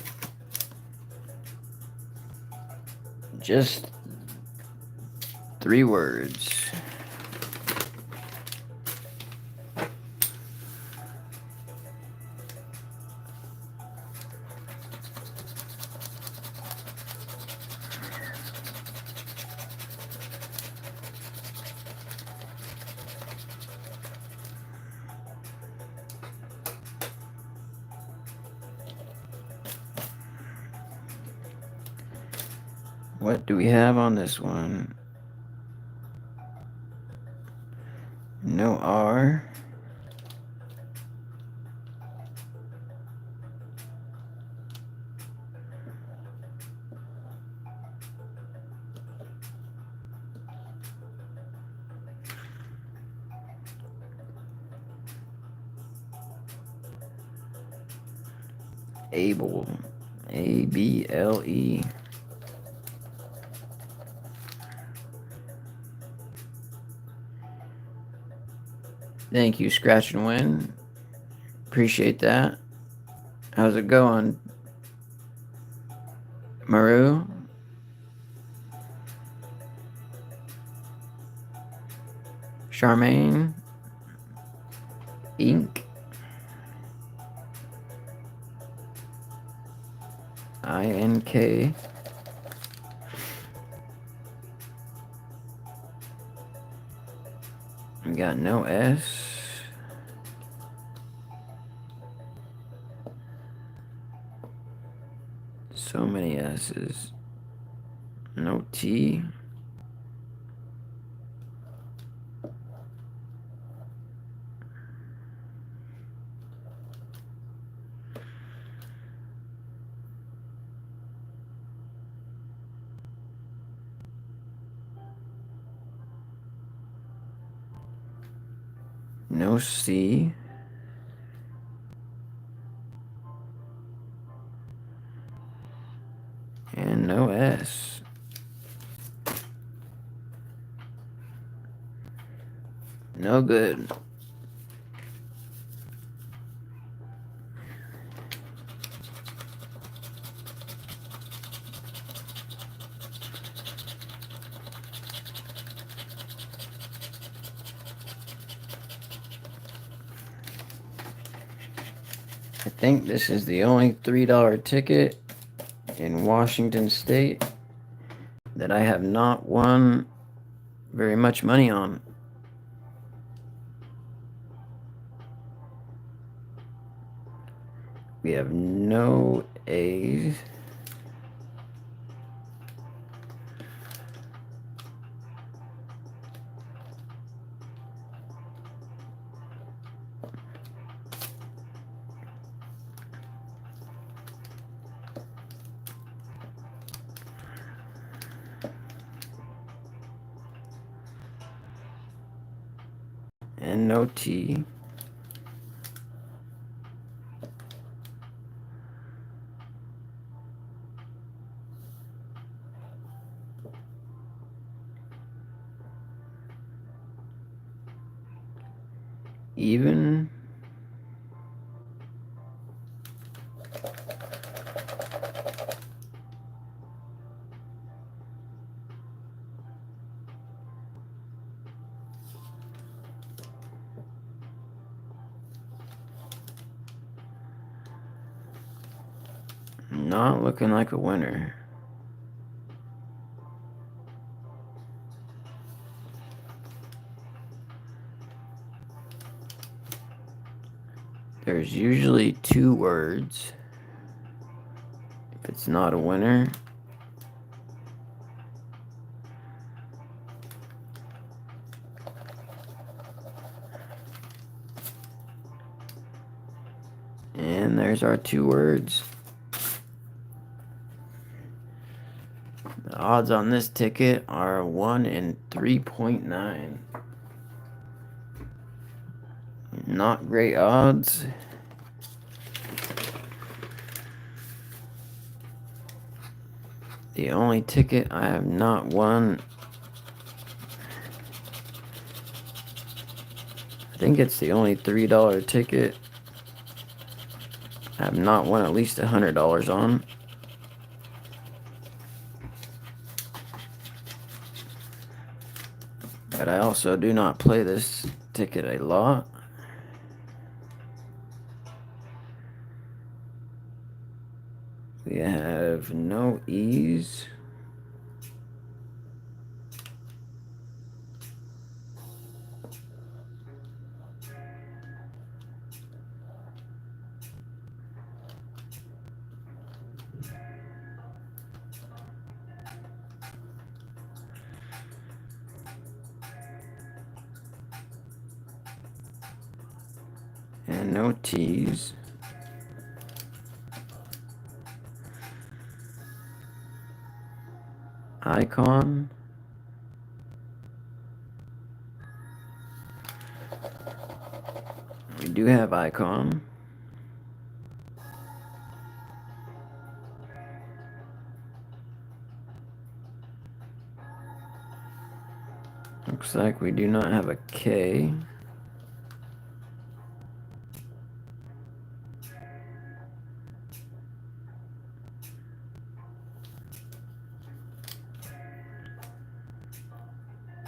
Just 3 words. What do we have on this one? No R. Able. A-B-L-E. Thank you, Scratch and Win. Appreciate that. How's it going, Maru? Charmaine? Ink? I-N-K? We got no S. So many S's. No T. No C. And no S. No good. I think this is the only $3 ticket in Washington State that I have not won very much money on. We have no A's. And no T. Even. Not looking like a winner. There's usually 2 words if it's not a winner. And there's our 2 words. The odds on this ticket are 1 in 3.9. Not great odds. The only ticket I have not won, I think it's the only $3 ticket I have not won at least $100 on. But I also do not play this ticket a lot. We have no E's. And no T's. Icon. We do have icon. Looks like we do not have a K.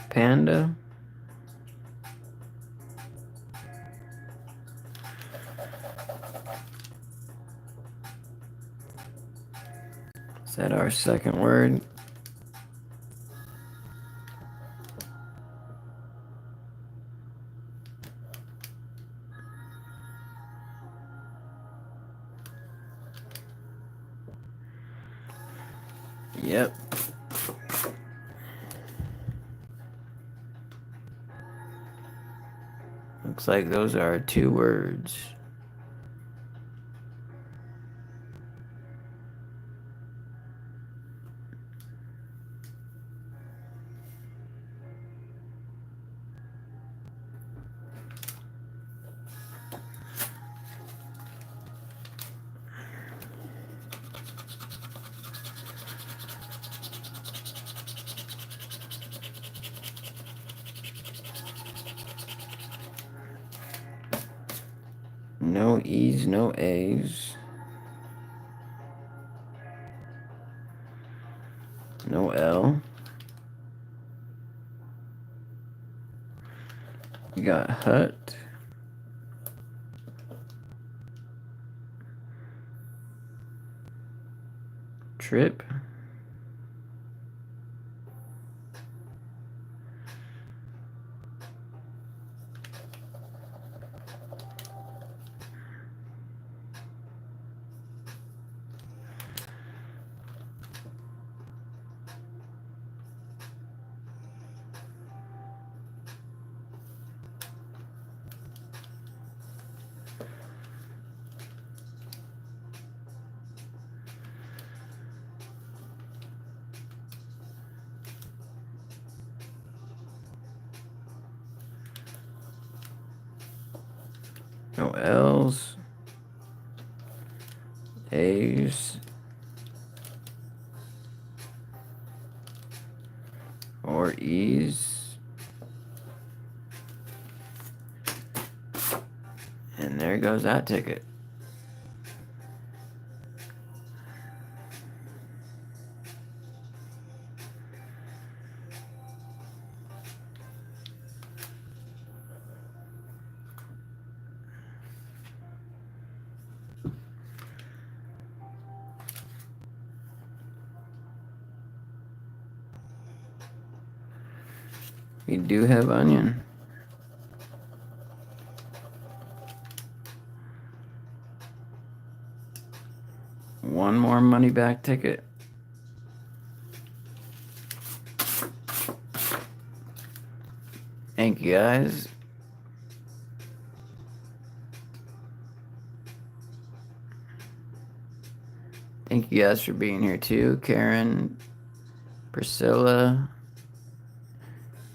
Panda. Is that our second word? Yep. Looks like those are our 2 words. No E's, no A's. No L. You got hut. Trip. No L's. A's. Or E's. And there goes that ticket. We do have onion. One more money back ticket. Thank you guys. Thank you guys for being here too. Karen, Priscilla,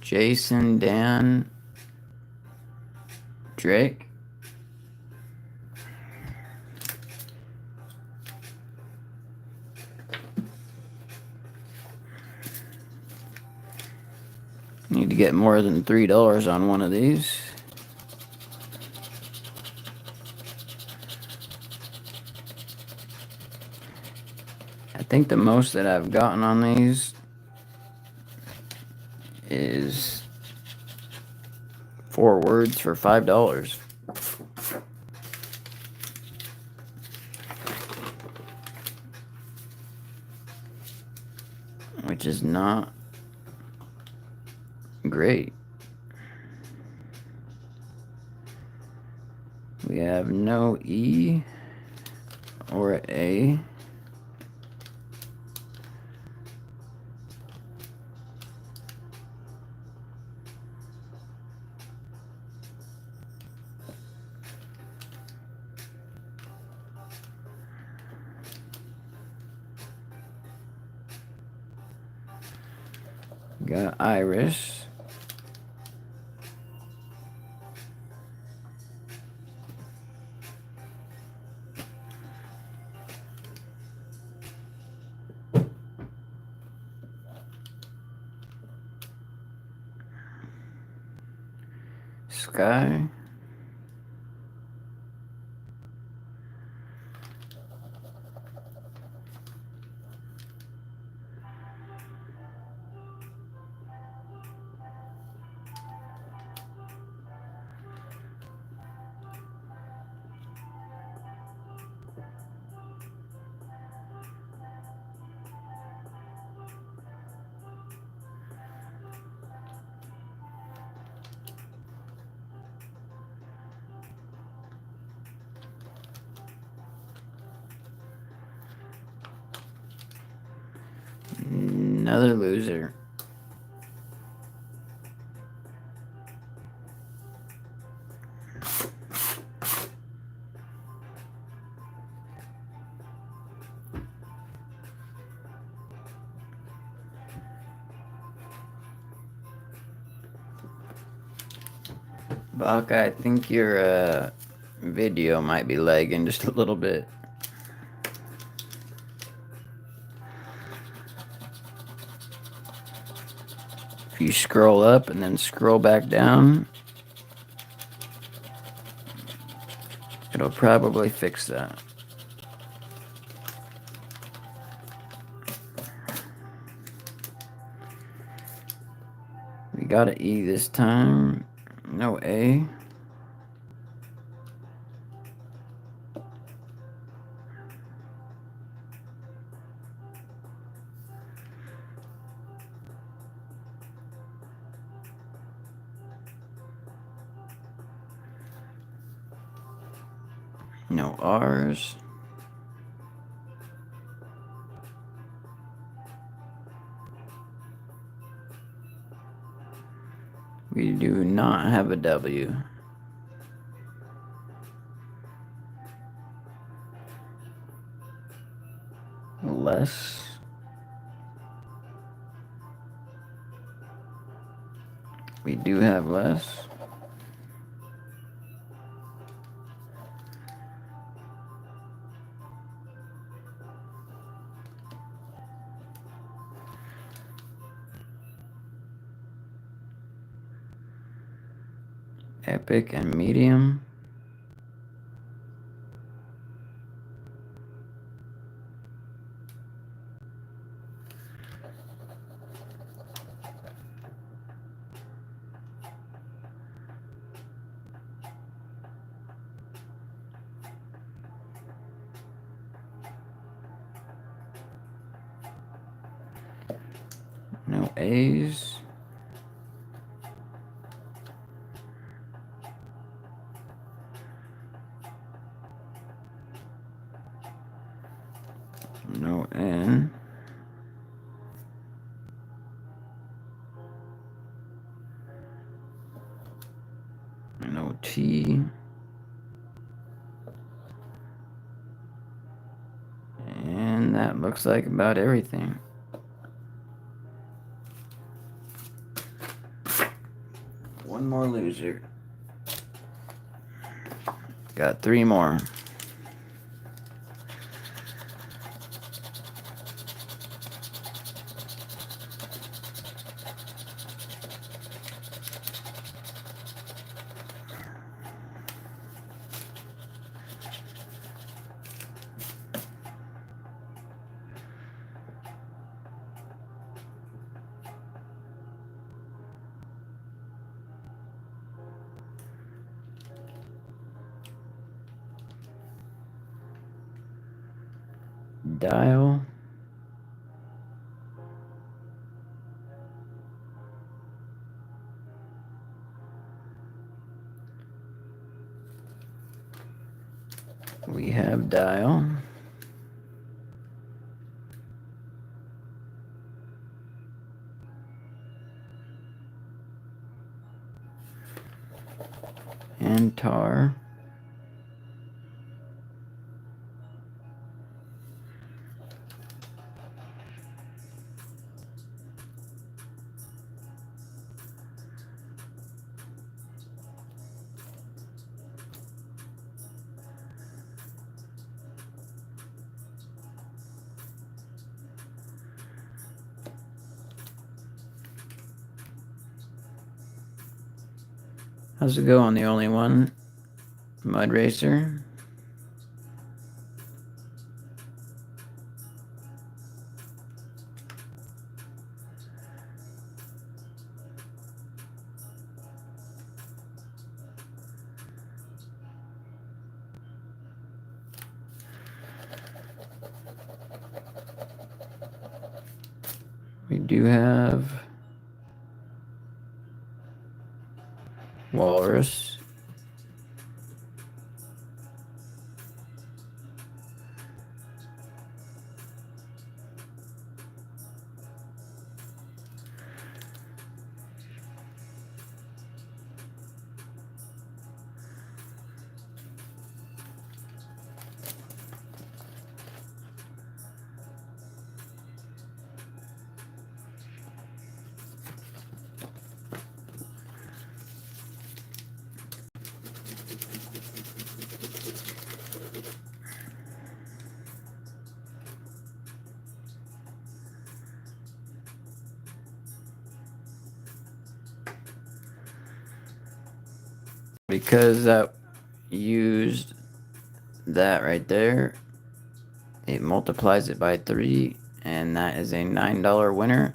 Jason, Dan, Drake. Need to get more than $3 on one of these. I think the most that I've gotten on these is 4 words for $5. Which is not great. We have no E or A. Got Iris. Sky. Another loser. Baka, I think your video might be lagging just a little bit. If you scroll up and then scroll back down, It'll probably fix that. We got an E this time. No A. No R's. We do not have a W. Less. We do have less. Epic and medium. No A's. No N. No T. And that looks like about everything. One more loser. Got 3 more. Dial. We have dial. And tar. How's it go on the only one? Mud Racer. We do have Walrus. Because that used that right there. It multiplies it by 3, and that is a $9 winner.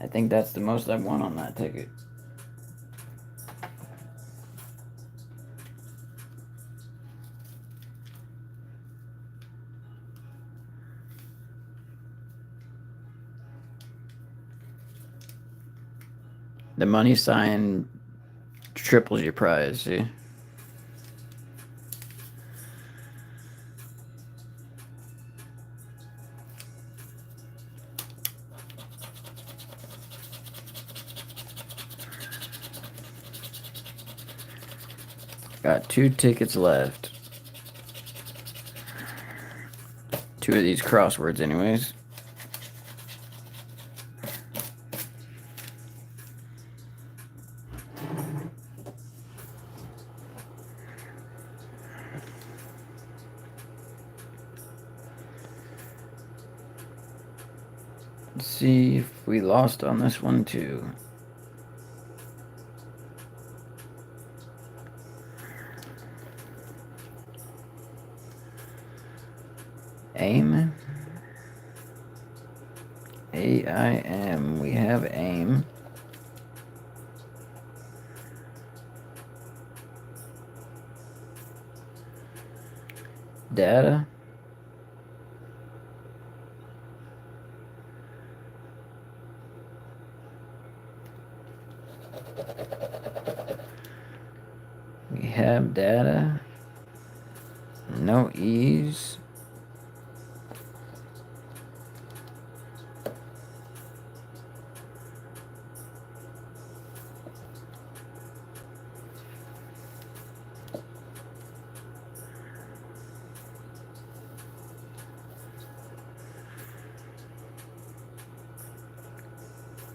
I think that's the most I've won on that ticket. The money sign triples your prize, see? Got 2 tickets left. 2 of these crosswords anyways. Let's see if we lost on this one too. Aim. AIM. We have aim. Data. We have data. No E's.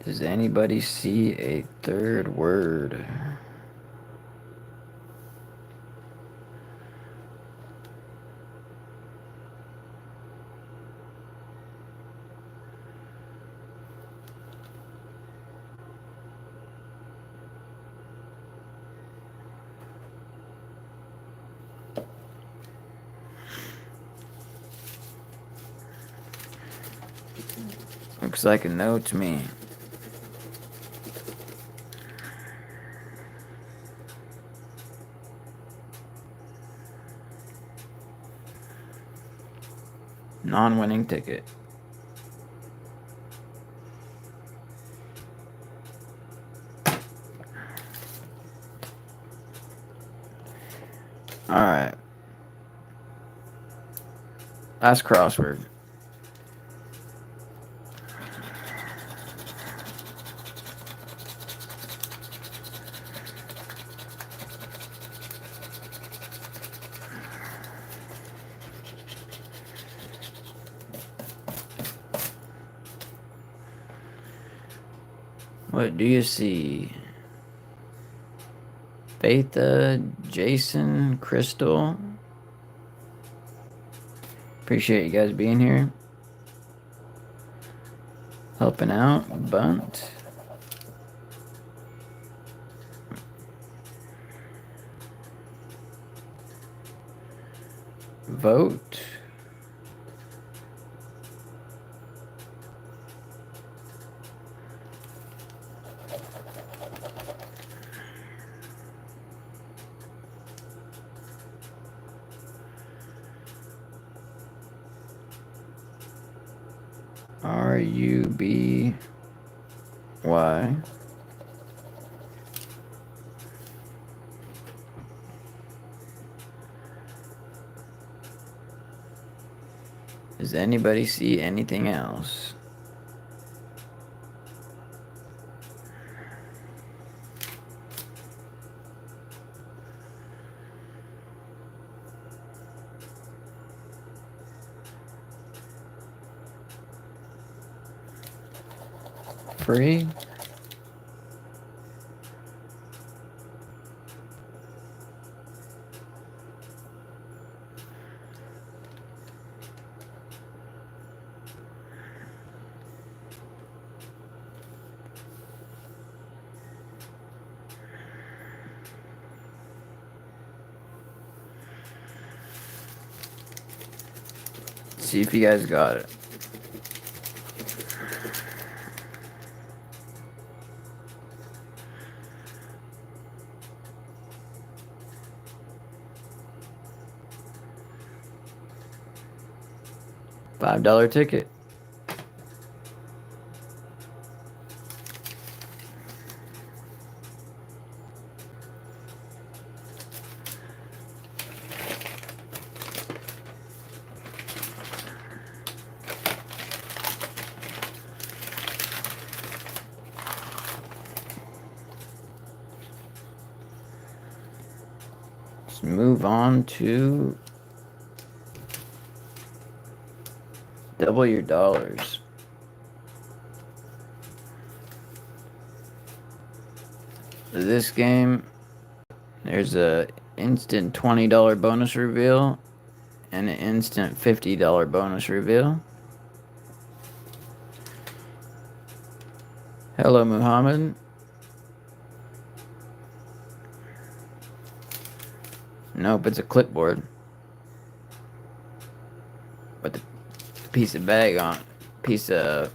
Does anybody see a third word? Looks like a no to me. Non-winning ticket. Alright. Last crossword. What do you see? Betha, Jason, Crystal. Appreciate you guys being here. Helping out. Bunt. Vote. RUBY. Does anybody see anything else? Free? See if you guys got it. $5 ticket. Let's move on to double your dollars. For this game, there's a instant $20 bonus reveal and an instant $50 bonus reveal. Hello, Muhammad. Nope, it's a clipboard. With the piece of bag on it. It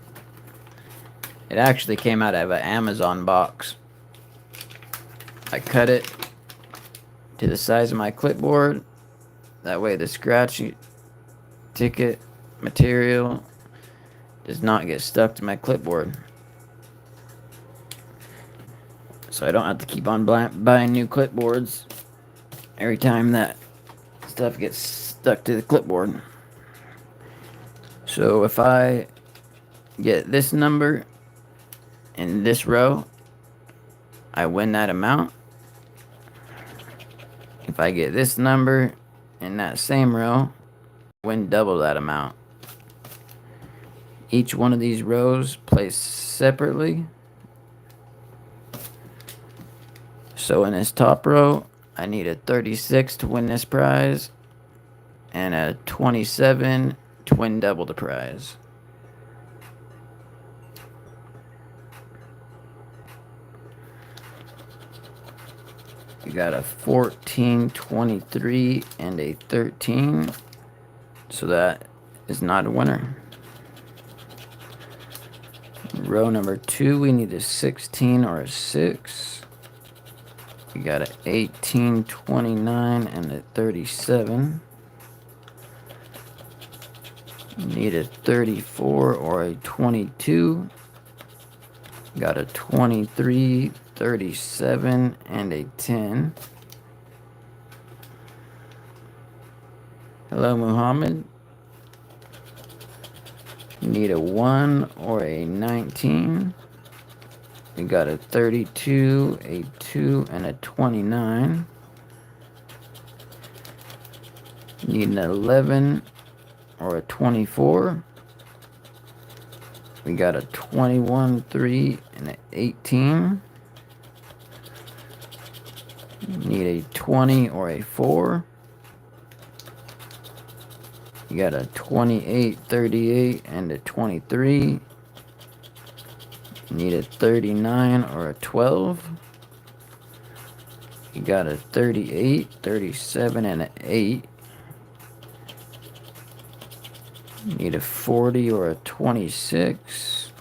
actually came out of an Amazon box. I cut it to the size of my clipboard. That way the scratch ticket material does not get stuck to my clipboard. So I don't have to keep on buying new clipboards every time that stuff gets stuck to the clipboard. So if I get this number in this row, I win that amount. If I get this number in that same row, I win double that amount. Each one of these rows plays separately. So in this top row, I need a 36 to win this prize, and a 27 to win double the prize. You got a 14, 23, and a 13, so that is not a winner. Row number 2, we need a 16 or a 6. We got an 18, 29, and a 37. Need a 34 or a 22. Got a 23, 37, and a 10. Hello, Muhammad. Need a 1 or a 19. We got a 32, a 2, and a 29. Need an 11 or a 24. We got a 21, 3, and an 18. Need a 20 or a 4. You got a 28, 38, and a 23. Need a 39 or a 12. You got a 38, 37, and an 8. Need a 40 or a 26.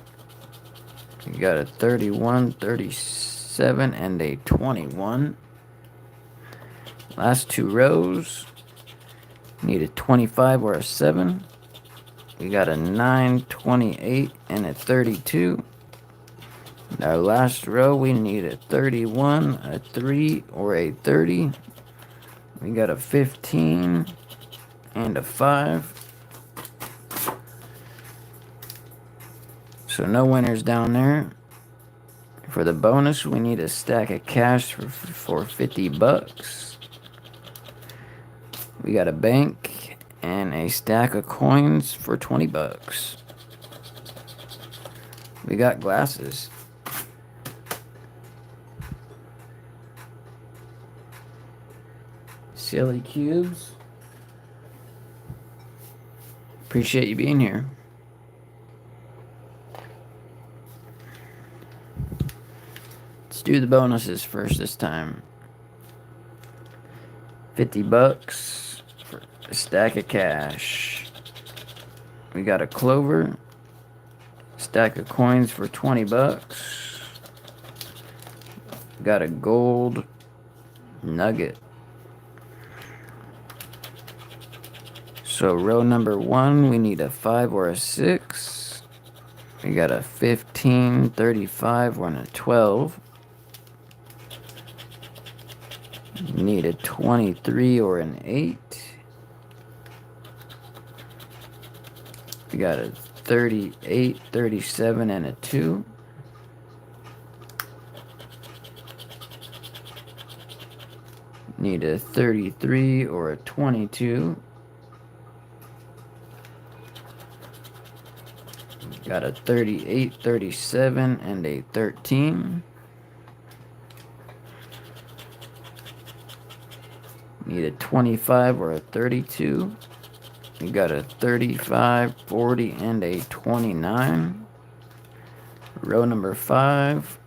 You got a 31, 37, and a 21. Last two rows. Need a 25 or a 7. We got a 9, 28, and a 32. Our last row, we need a 31, a 3, or a 30. We got a 15 and a 5. So no winners down there. For the bonus, we need a stack of cash for $50. We got a bank and a stack of coins for $20. We got glasses. Silly cubes. Appreciate you being here. Let's do the bonuses first this time. $50 for a stack of cash. We got a clover. Stack of coins for 20 bucks. Got a gold nugget. So row number 1, we need a 5 or a 6. We got a 15, 35, or a 12. Need a 23 or an 8. We got a 38, 37, and a 2. Need a 33 or a 22. Got a 38, 37, and a 13. Need a 25 or a 32. We got a 35, 40, and a 29. Row number 5.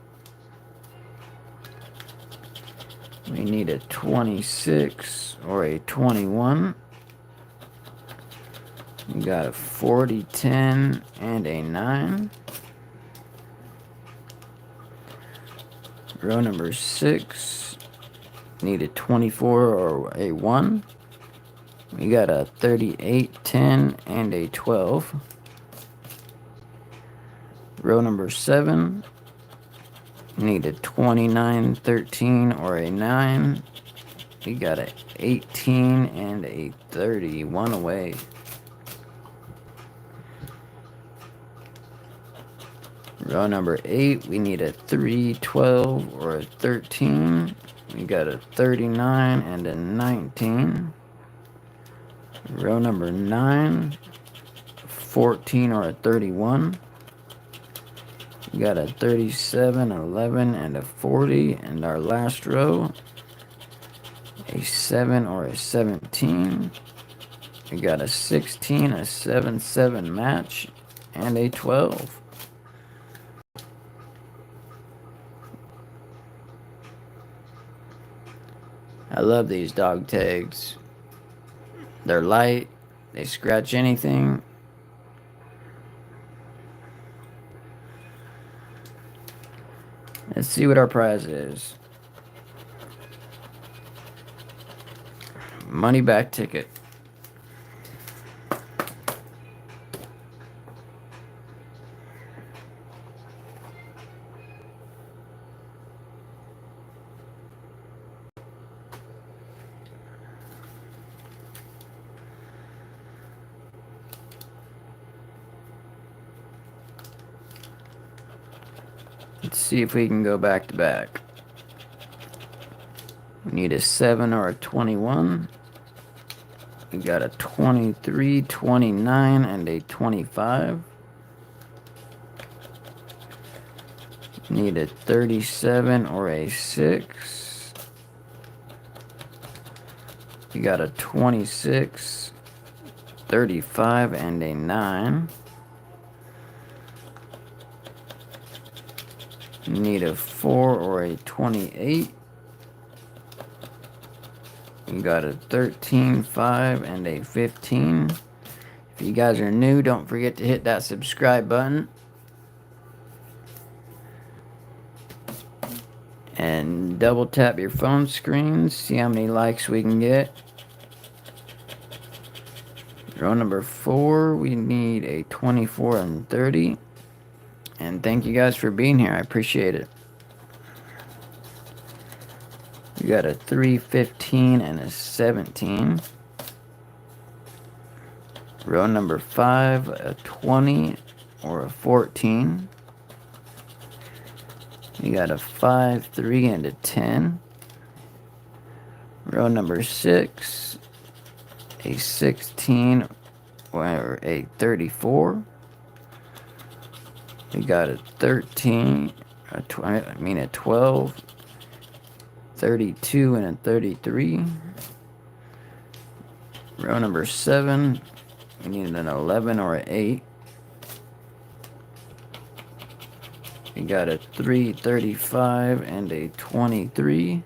We need a 26 or a 21. We got a 40, 10, and a 9. Row number 6. Need a 24 or a 1. We got a 38, 10, and a 12. Row number 7. Need a 29, 13, or a 9. We got a 18 and a 30. One away. Row number 8. We need a 3, 12, or a 13. We got a 39 and a 19. Row number 9. 14 or a 31. We got a 37, 11, and a 40. And our last row, a 7 or a 17. We got a 16, a 7, 7 match, and a 12. I love these dog tags. They're light. They scratch anything. Let's see what our prize is. Money back ticket. Let's see if we can go back to back. We need a 7 or a 21. We got a 23, 29, and a 25. Need a 37 or a 6. We got a 26, 35, and a 9. Need a 4 or a 28. We got a 13, 5, and a 15. If you guys are new, don't forget to hit that subscribe button. And double tap your phone screen. See how many likes we can get. Row number 4, we need a 24 and 30. And thank you guys for being here. I appreciate it. We got a 3, 15, and a 17. Row number 5, a 20 or a 14. We got a 5, 3, and a 10. Row number 6, a 16 or a 34. We got a 13, a 12, 32, and a 33. Row number 7, we need an 11 or an 8. We got a 3, 35, and a 23.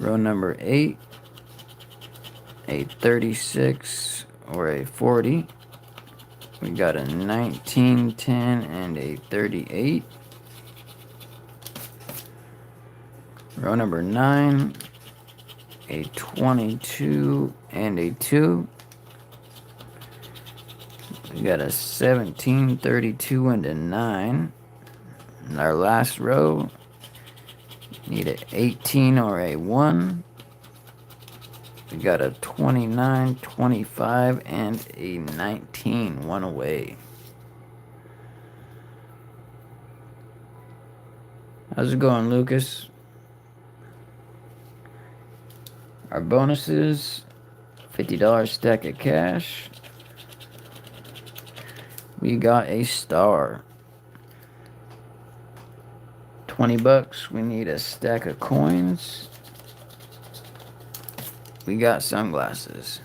Row number 8, a 36 or a 40. We got a 19, 10, and a 38. Row number 9, a 22 and a 2. We got a 17, 32, and a 9. In our last row, need an 18 or a 1. We got a 29, 25, and a 19. One away. How's it going, Lucas? Our bonuses, $50 stack of cash. We got a star. 20 bucks. We need a stack of coins. We got sunglasses.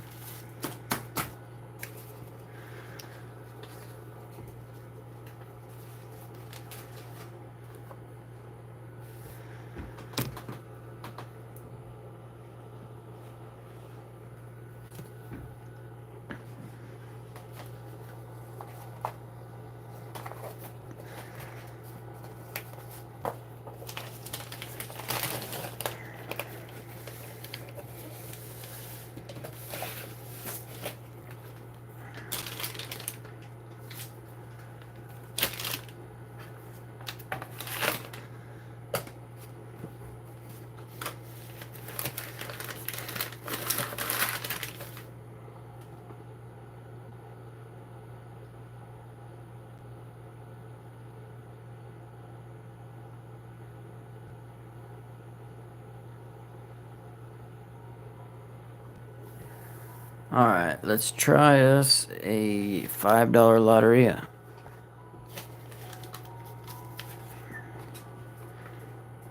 Alright, let's try us a $5 Loteria.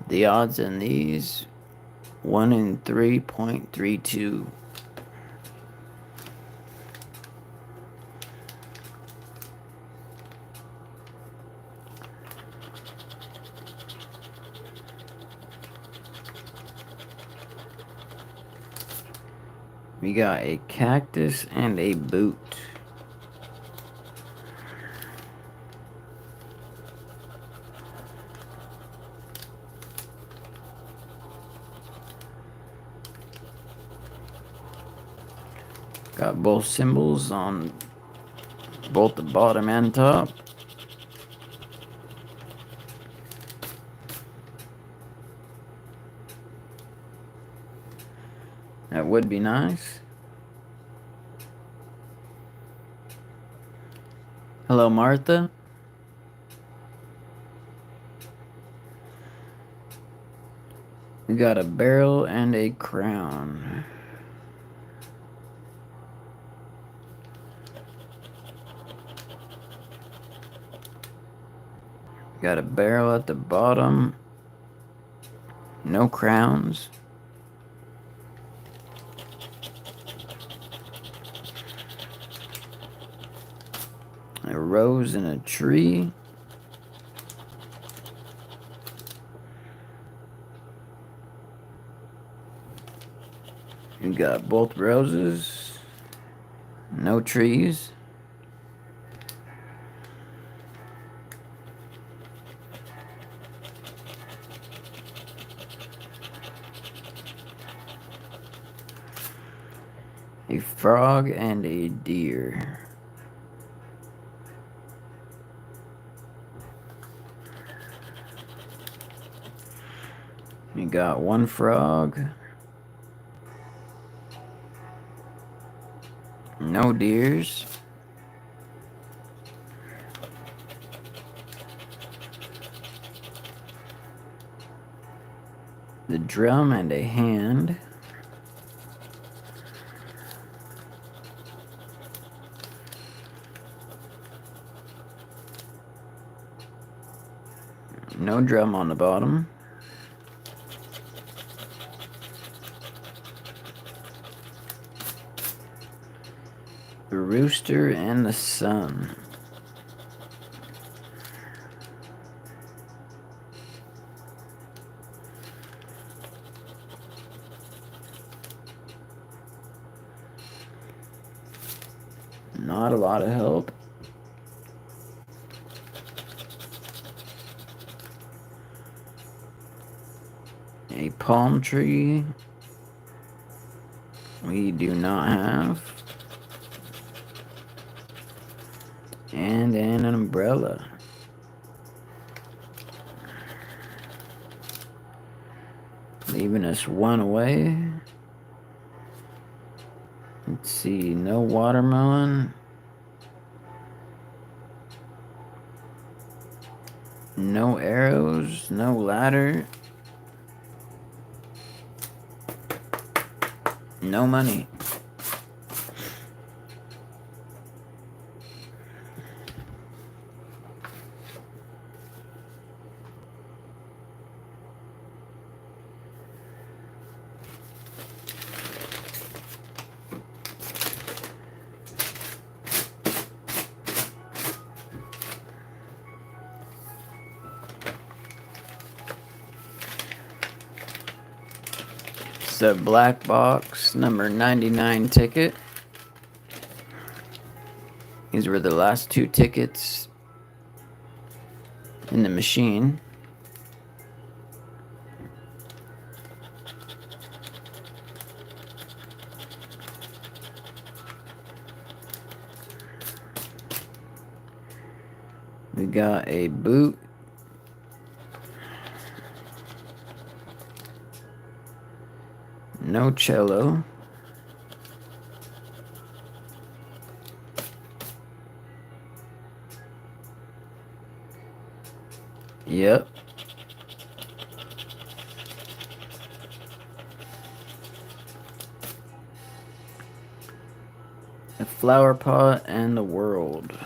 The odds in these, 1 in 3.32. We got a cactus and a boot. Got both symbols on both the bottom and top. That would be nice. Hello, Martha. We got a barrel and a crown. Got a barrel at the bottom. No crowns. A rose and a tree. You got both roses. No trees. A frog and a deer. You got one frog. No deers. The drum and a hand. No drum on the bottom. The rooster and the sun. a lot of help. A palm tree. We do not have. And an umbrella. Leaving us one away. Let's see, no watermelon. No arrows, no ladder. No money. It's a black box, number 99 ticket. These were the last 2 tickets in the machine. We got a boot. No cello. Yep. A flower pot and the world.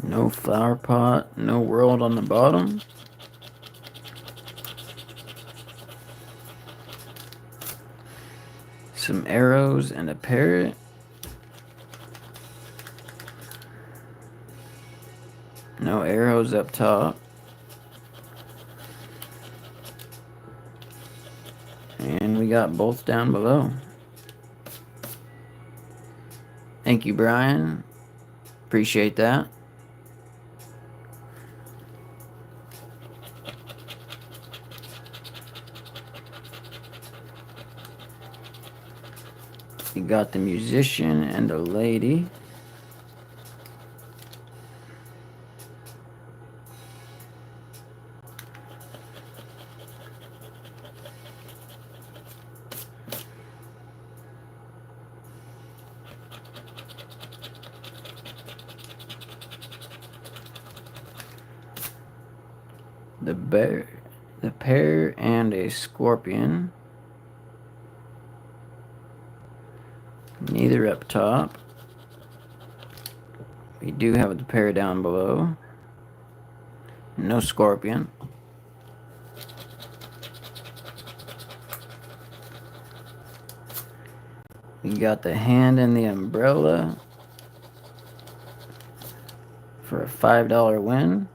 No flower pot, no world on the bottom. Some arrows and a parrot. No arrows up top. And we got both down below. Thank you, Brian. Appreciate that. You got the musician and the lady. The bear, the pear, and a scorpion. Neither up top. We do have the pear down below. No scorpion. We got the hand and the umbrella for a $5 win.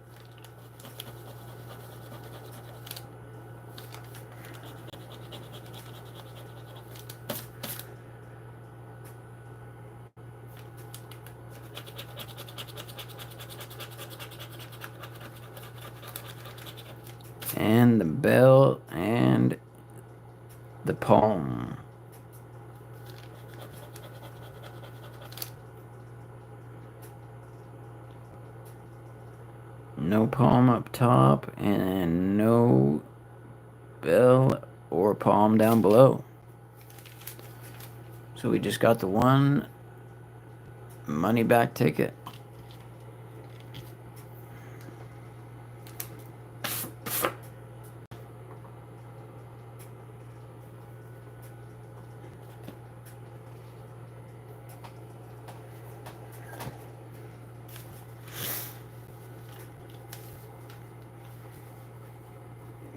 And the bell and the palm. No palm up top and no bell or palm down below. So we just got the one money back ticket.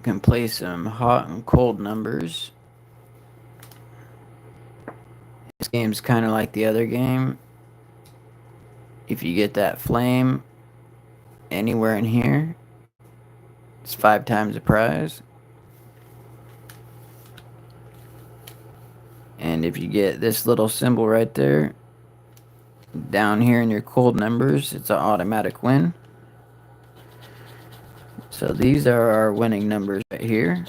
Can play some hot and cold numbers. This Game's kind of like the other game. If you get that flame anywhere in here, it's 5 times the prize. And if you get this little symbol right there, down here in your cold numbers, it's an automatic win. So these are our winning numbers right here.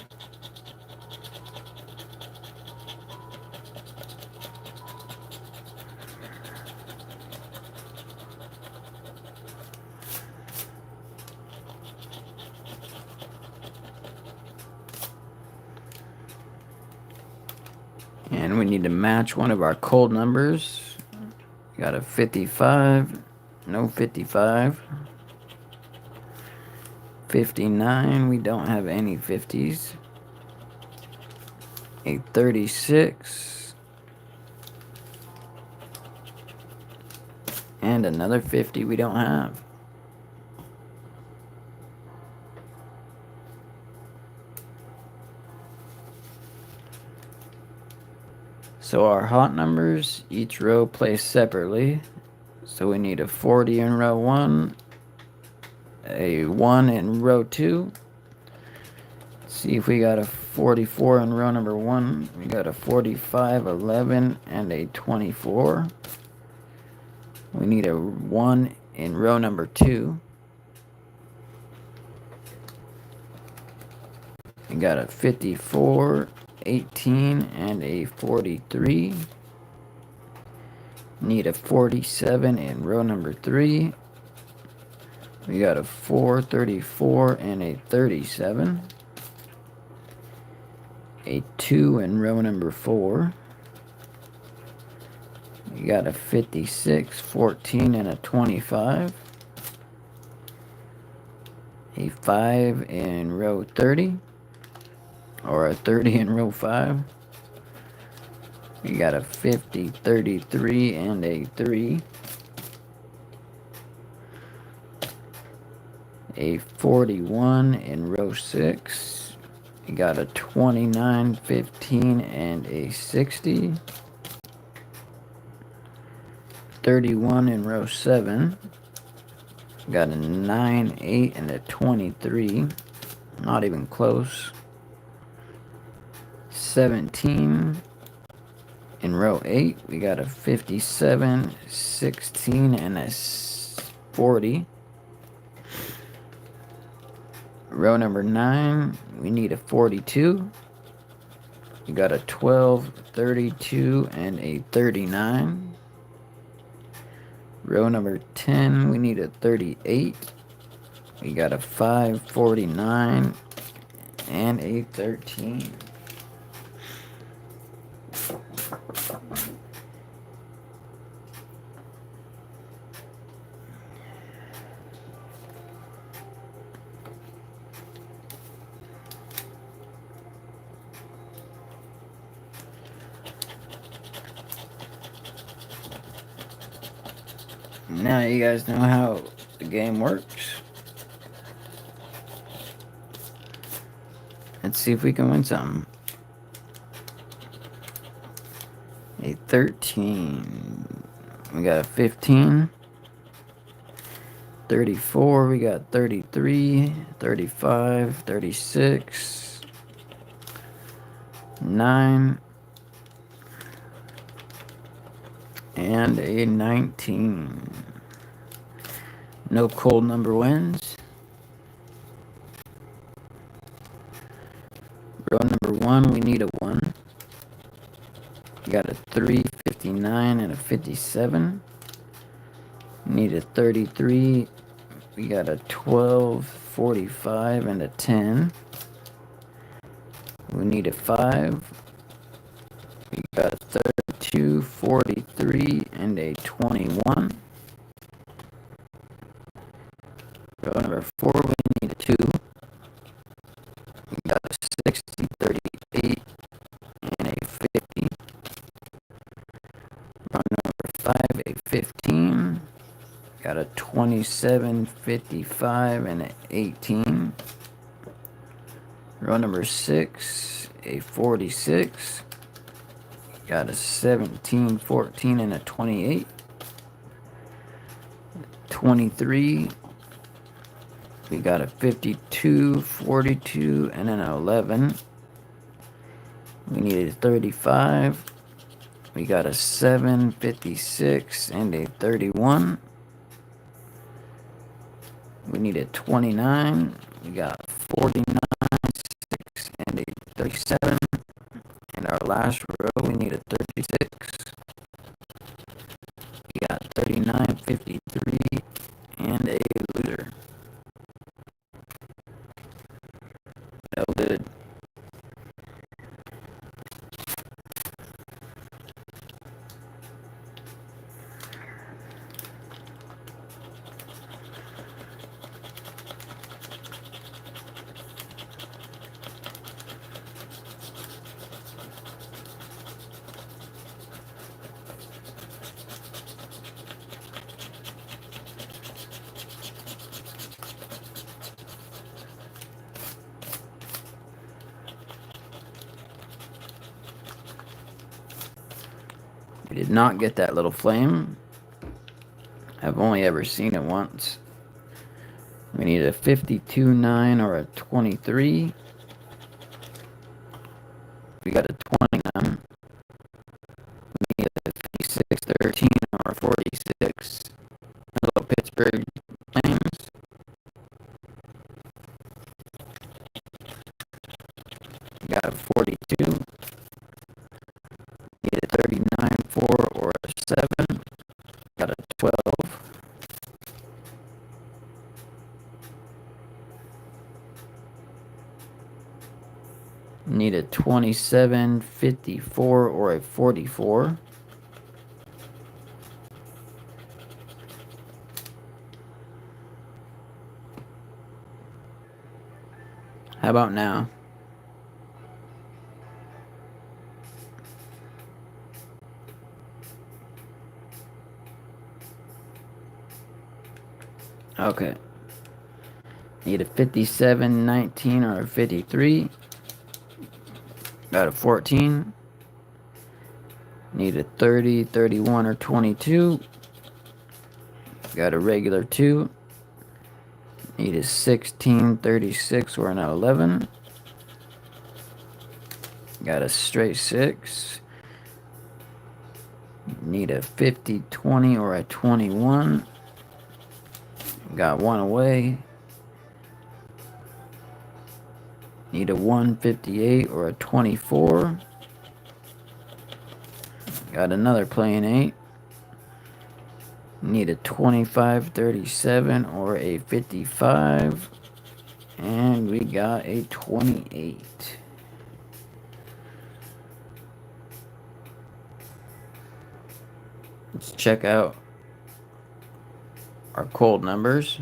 And we need to match one of our cold numbers. Got a 55, no 55. 59, we don't have any 50s. A 36. And another 50 we don't have. So our hot numbers, each row placed separately. So we need a 40 in row 1, a 1 in row 2. See if we got a 44 in row number 1. We got a 45, 11, and a 24. We need a 1 in row number 2. We got a 54, 18, and a 43. Need a 47 in row number 3. We got a 4, 34, and a 37. A 2 in row number 4. We got a 56, 14, and a 25. A 5 in row 30. Or a 30 in row 5. We got a 50, 33, and a 3. A 41 in row 6. We got a 29, 15, and a 60. 31 in row 7. Got a 9, 8, and a 23. Not even close. 17 in row 8. We got a 57, 16, and a 40. Row number 9, we need a 42. We got a 12, 32, and a 39. Row number 10, we need a 38. We got a 5, 49, and a 13. Now you guys know how the game works. Let's see if we can win something. A 13. We got a 15. 34. We got 33. 35. 36. 9. And a 19. No cold number wins. Row number 1, we need a 1. We got a 3, 59, and a 57. Need a 33. We got a 12, 45, and a 10. We need a 5. We got a 32, 43, and a 21. Row number 4, we need a 2. We got a 60, 38, and a 50. Row number 5, a 15. Got a 27, 55, and an 18. Row number 6, a 46. Got a 17, 14, and a 28. 23. We got a 52, 42, and an 11. We needed a 35. We got a 7, 56, and a 31. We need a 29. We got 49, 6, and a 37. And our last row, we need a 36. We got 39, 53, and a loser. No good. We did not get that little flame. I've only ever seen it once. We need a 52, 9, or a 23. We got a 29. We need a 56, 13, or a 46. Hello, Pittsburgh Flames. We got a 42. Need a 39, 4, or a 7. Got a 12. Need a 27, 54, or a 44. How about now? Okay. Need a 57, 19, or a 53. Got a 14. Need a 30, 31, or 22. Got a regular 2. Need a 16, 36, or an 11. Got a straight 6. Need a 50, 20, or a 21. Got one away. Need a 158 or a 24. Got another plain 8. Need a 25, 37, or a 55. And we got a 28. Let's check out our cold numbers.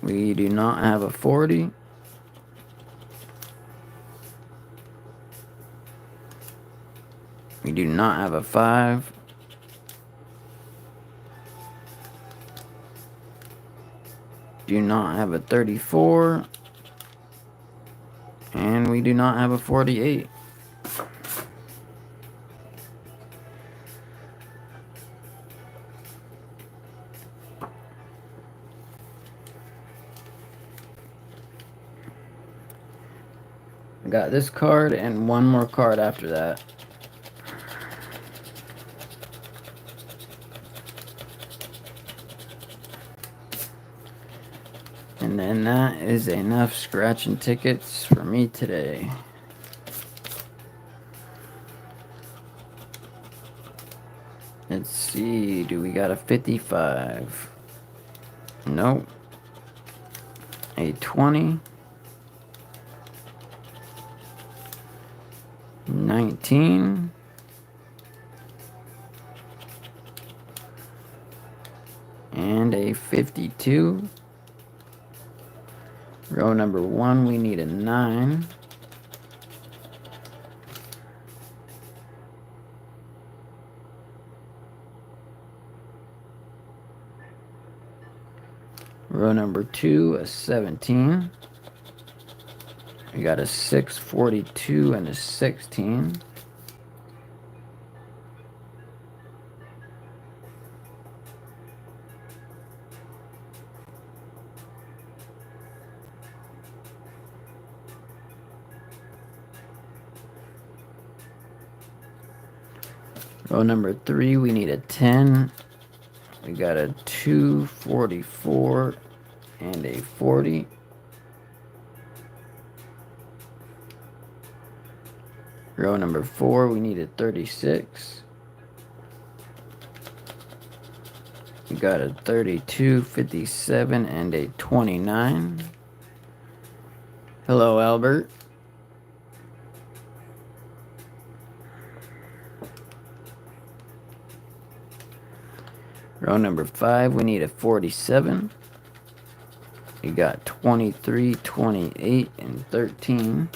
We do not have a 40. We do not have a 5. Do not have a 34. And we do not have a 48. I got this card and one more card after that. And then that is enough scratching tickets for me today. Let's see, do we got a 55? Nope. A 20. 19. And a 52. Row number 1, we need a 9. Row number 2, a 17. We got a 642 and a 16. Row number 3, we need a 10. We got a 244 and a 40. Row number 4, we need a 36. We got a 32, 57, and a 29. Hello, Albert. Row number 5, we need a 47. We got 23, 28, and 13.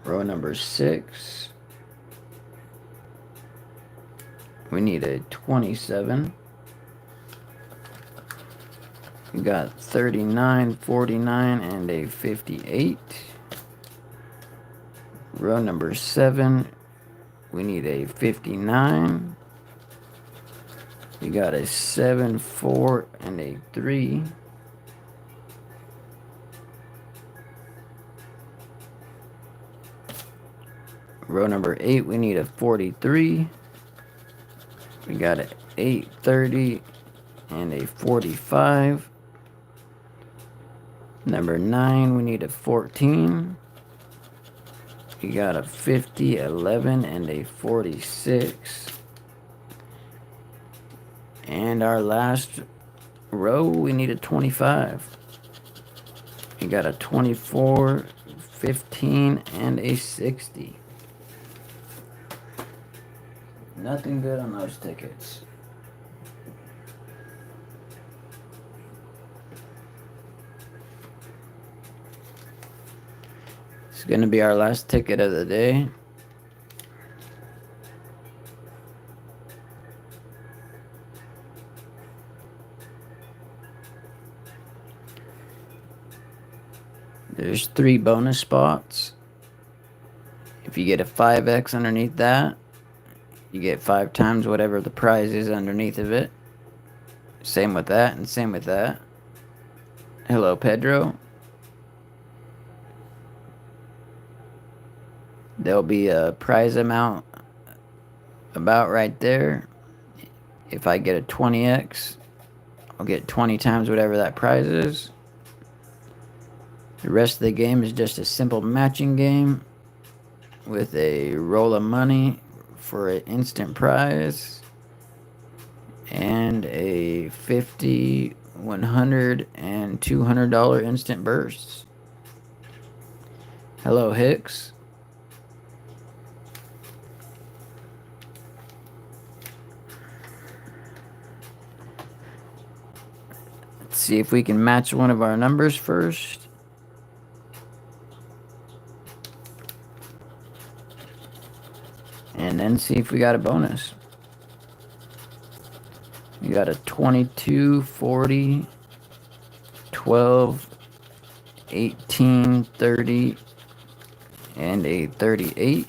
Row number 6, we need a 27. We got 39, 49, and a 58. Row number 7, we need a 59. We got a 7, 4, and a 3. Row number 8, we need a 43. We got an 8, 30, and a 45. Number 9, we need a 14. We got a 50, 11, and a 46. And our last row, we need a 25. We got a 24, 15, and a 60. Nothing good on those tickets. It's going to be our last ticket of the day. There's 3 bonus spots. If you get a 5X underneath that, you get 5 times whatever the prize is underneath of it. Same with that and same with that. Hello, Pedro. There'll be a prize amount about right there. If I get a 20X, I'll get 20 times whatever that prize is. The rest of the game is just a simple matching game with a roll of money for an instant prize and a $50, $100, and $200 instant bursts. Hello, Hicks. Let's see if we can match one of our numbers first. And then see if we got a bonus. We got a 22, 40, 12, 18, 30, and a 38.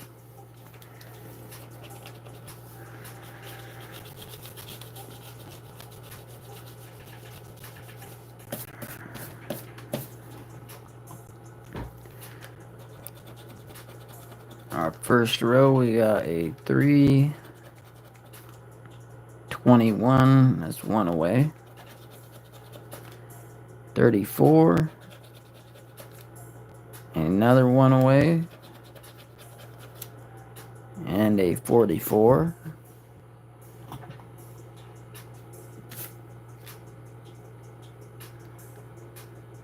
Our first row, we got a 3, 21, that's 1 away, 34, and another 1 away, and a 44.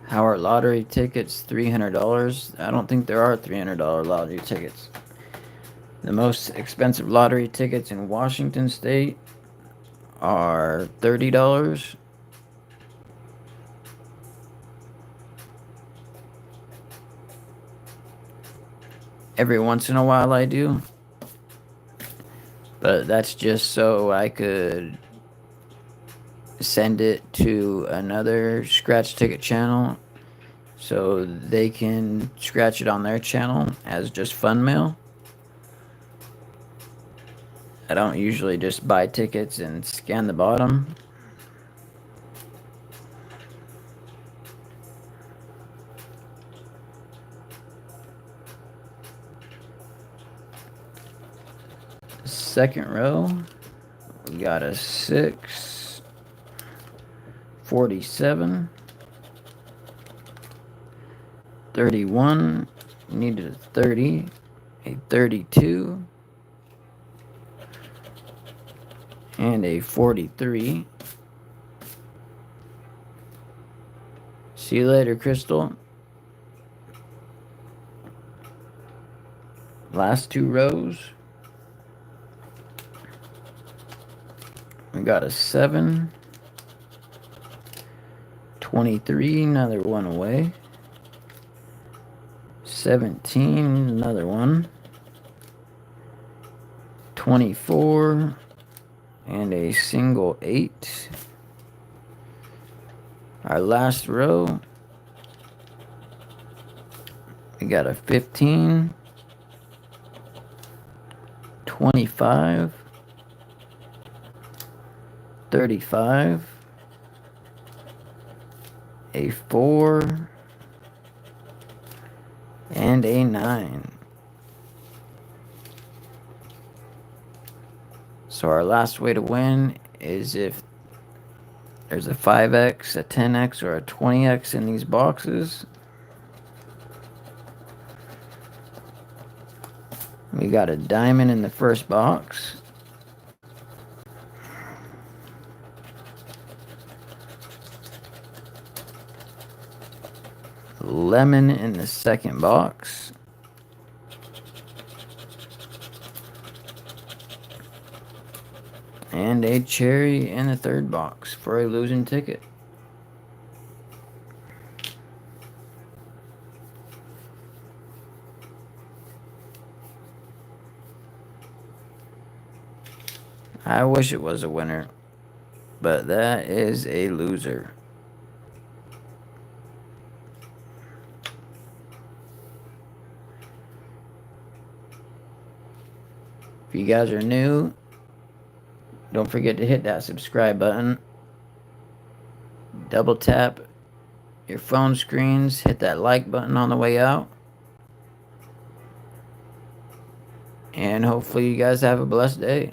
How are lottery tickets $300? I don't think there are $300 lottery tickets. The most expensive lottery tickets in Washington State are $30. Every once in a while I do. But that's just so I could send it to another scratch ticket channel so they can scratch it on their channel as just fun mail. I don't usually just buy tickets and scan the bottom. Second row, we got a 6, 47, 31, needed a 30, a 32, and a 43. See you later, Crystal. Last two rows. We got a 7, 23, another one away. 17, another one. 24, and a single 8. Our last row, we got a 15, 25, 35, a 4, and a 9. So our last way to win is if there's a 5x, a 10x, or a 20x in these boxes. We got a diamond in the first box. Lemon in the second box. And a cherry in the third box for a losing ticket. I wish it was a winner, but that is a loser. If you guys are new, don't forget to hit that subscribe button. Double tap your phone screens, hit that like button on the way out. And hopefully you guys have a blessed day.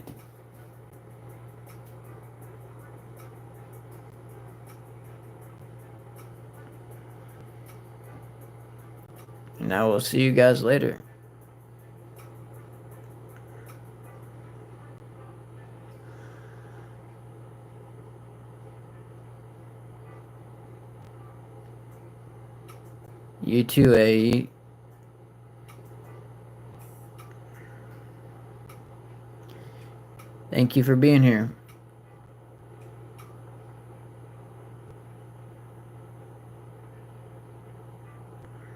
And I will see you guys later. You too, AE. Thank you for being here.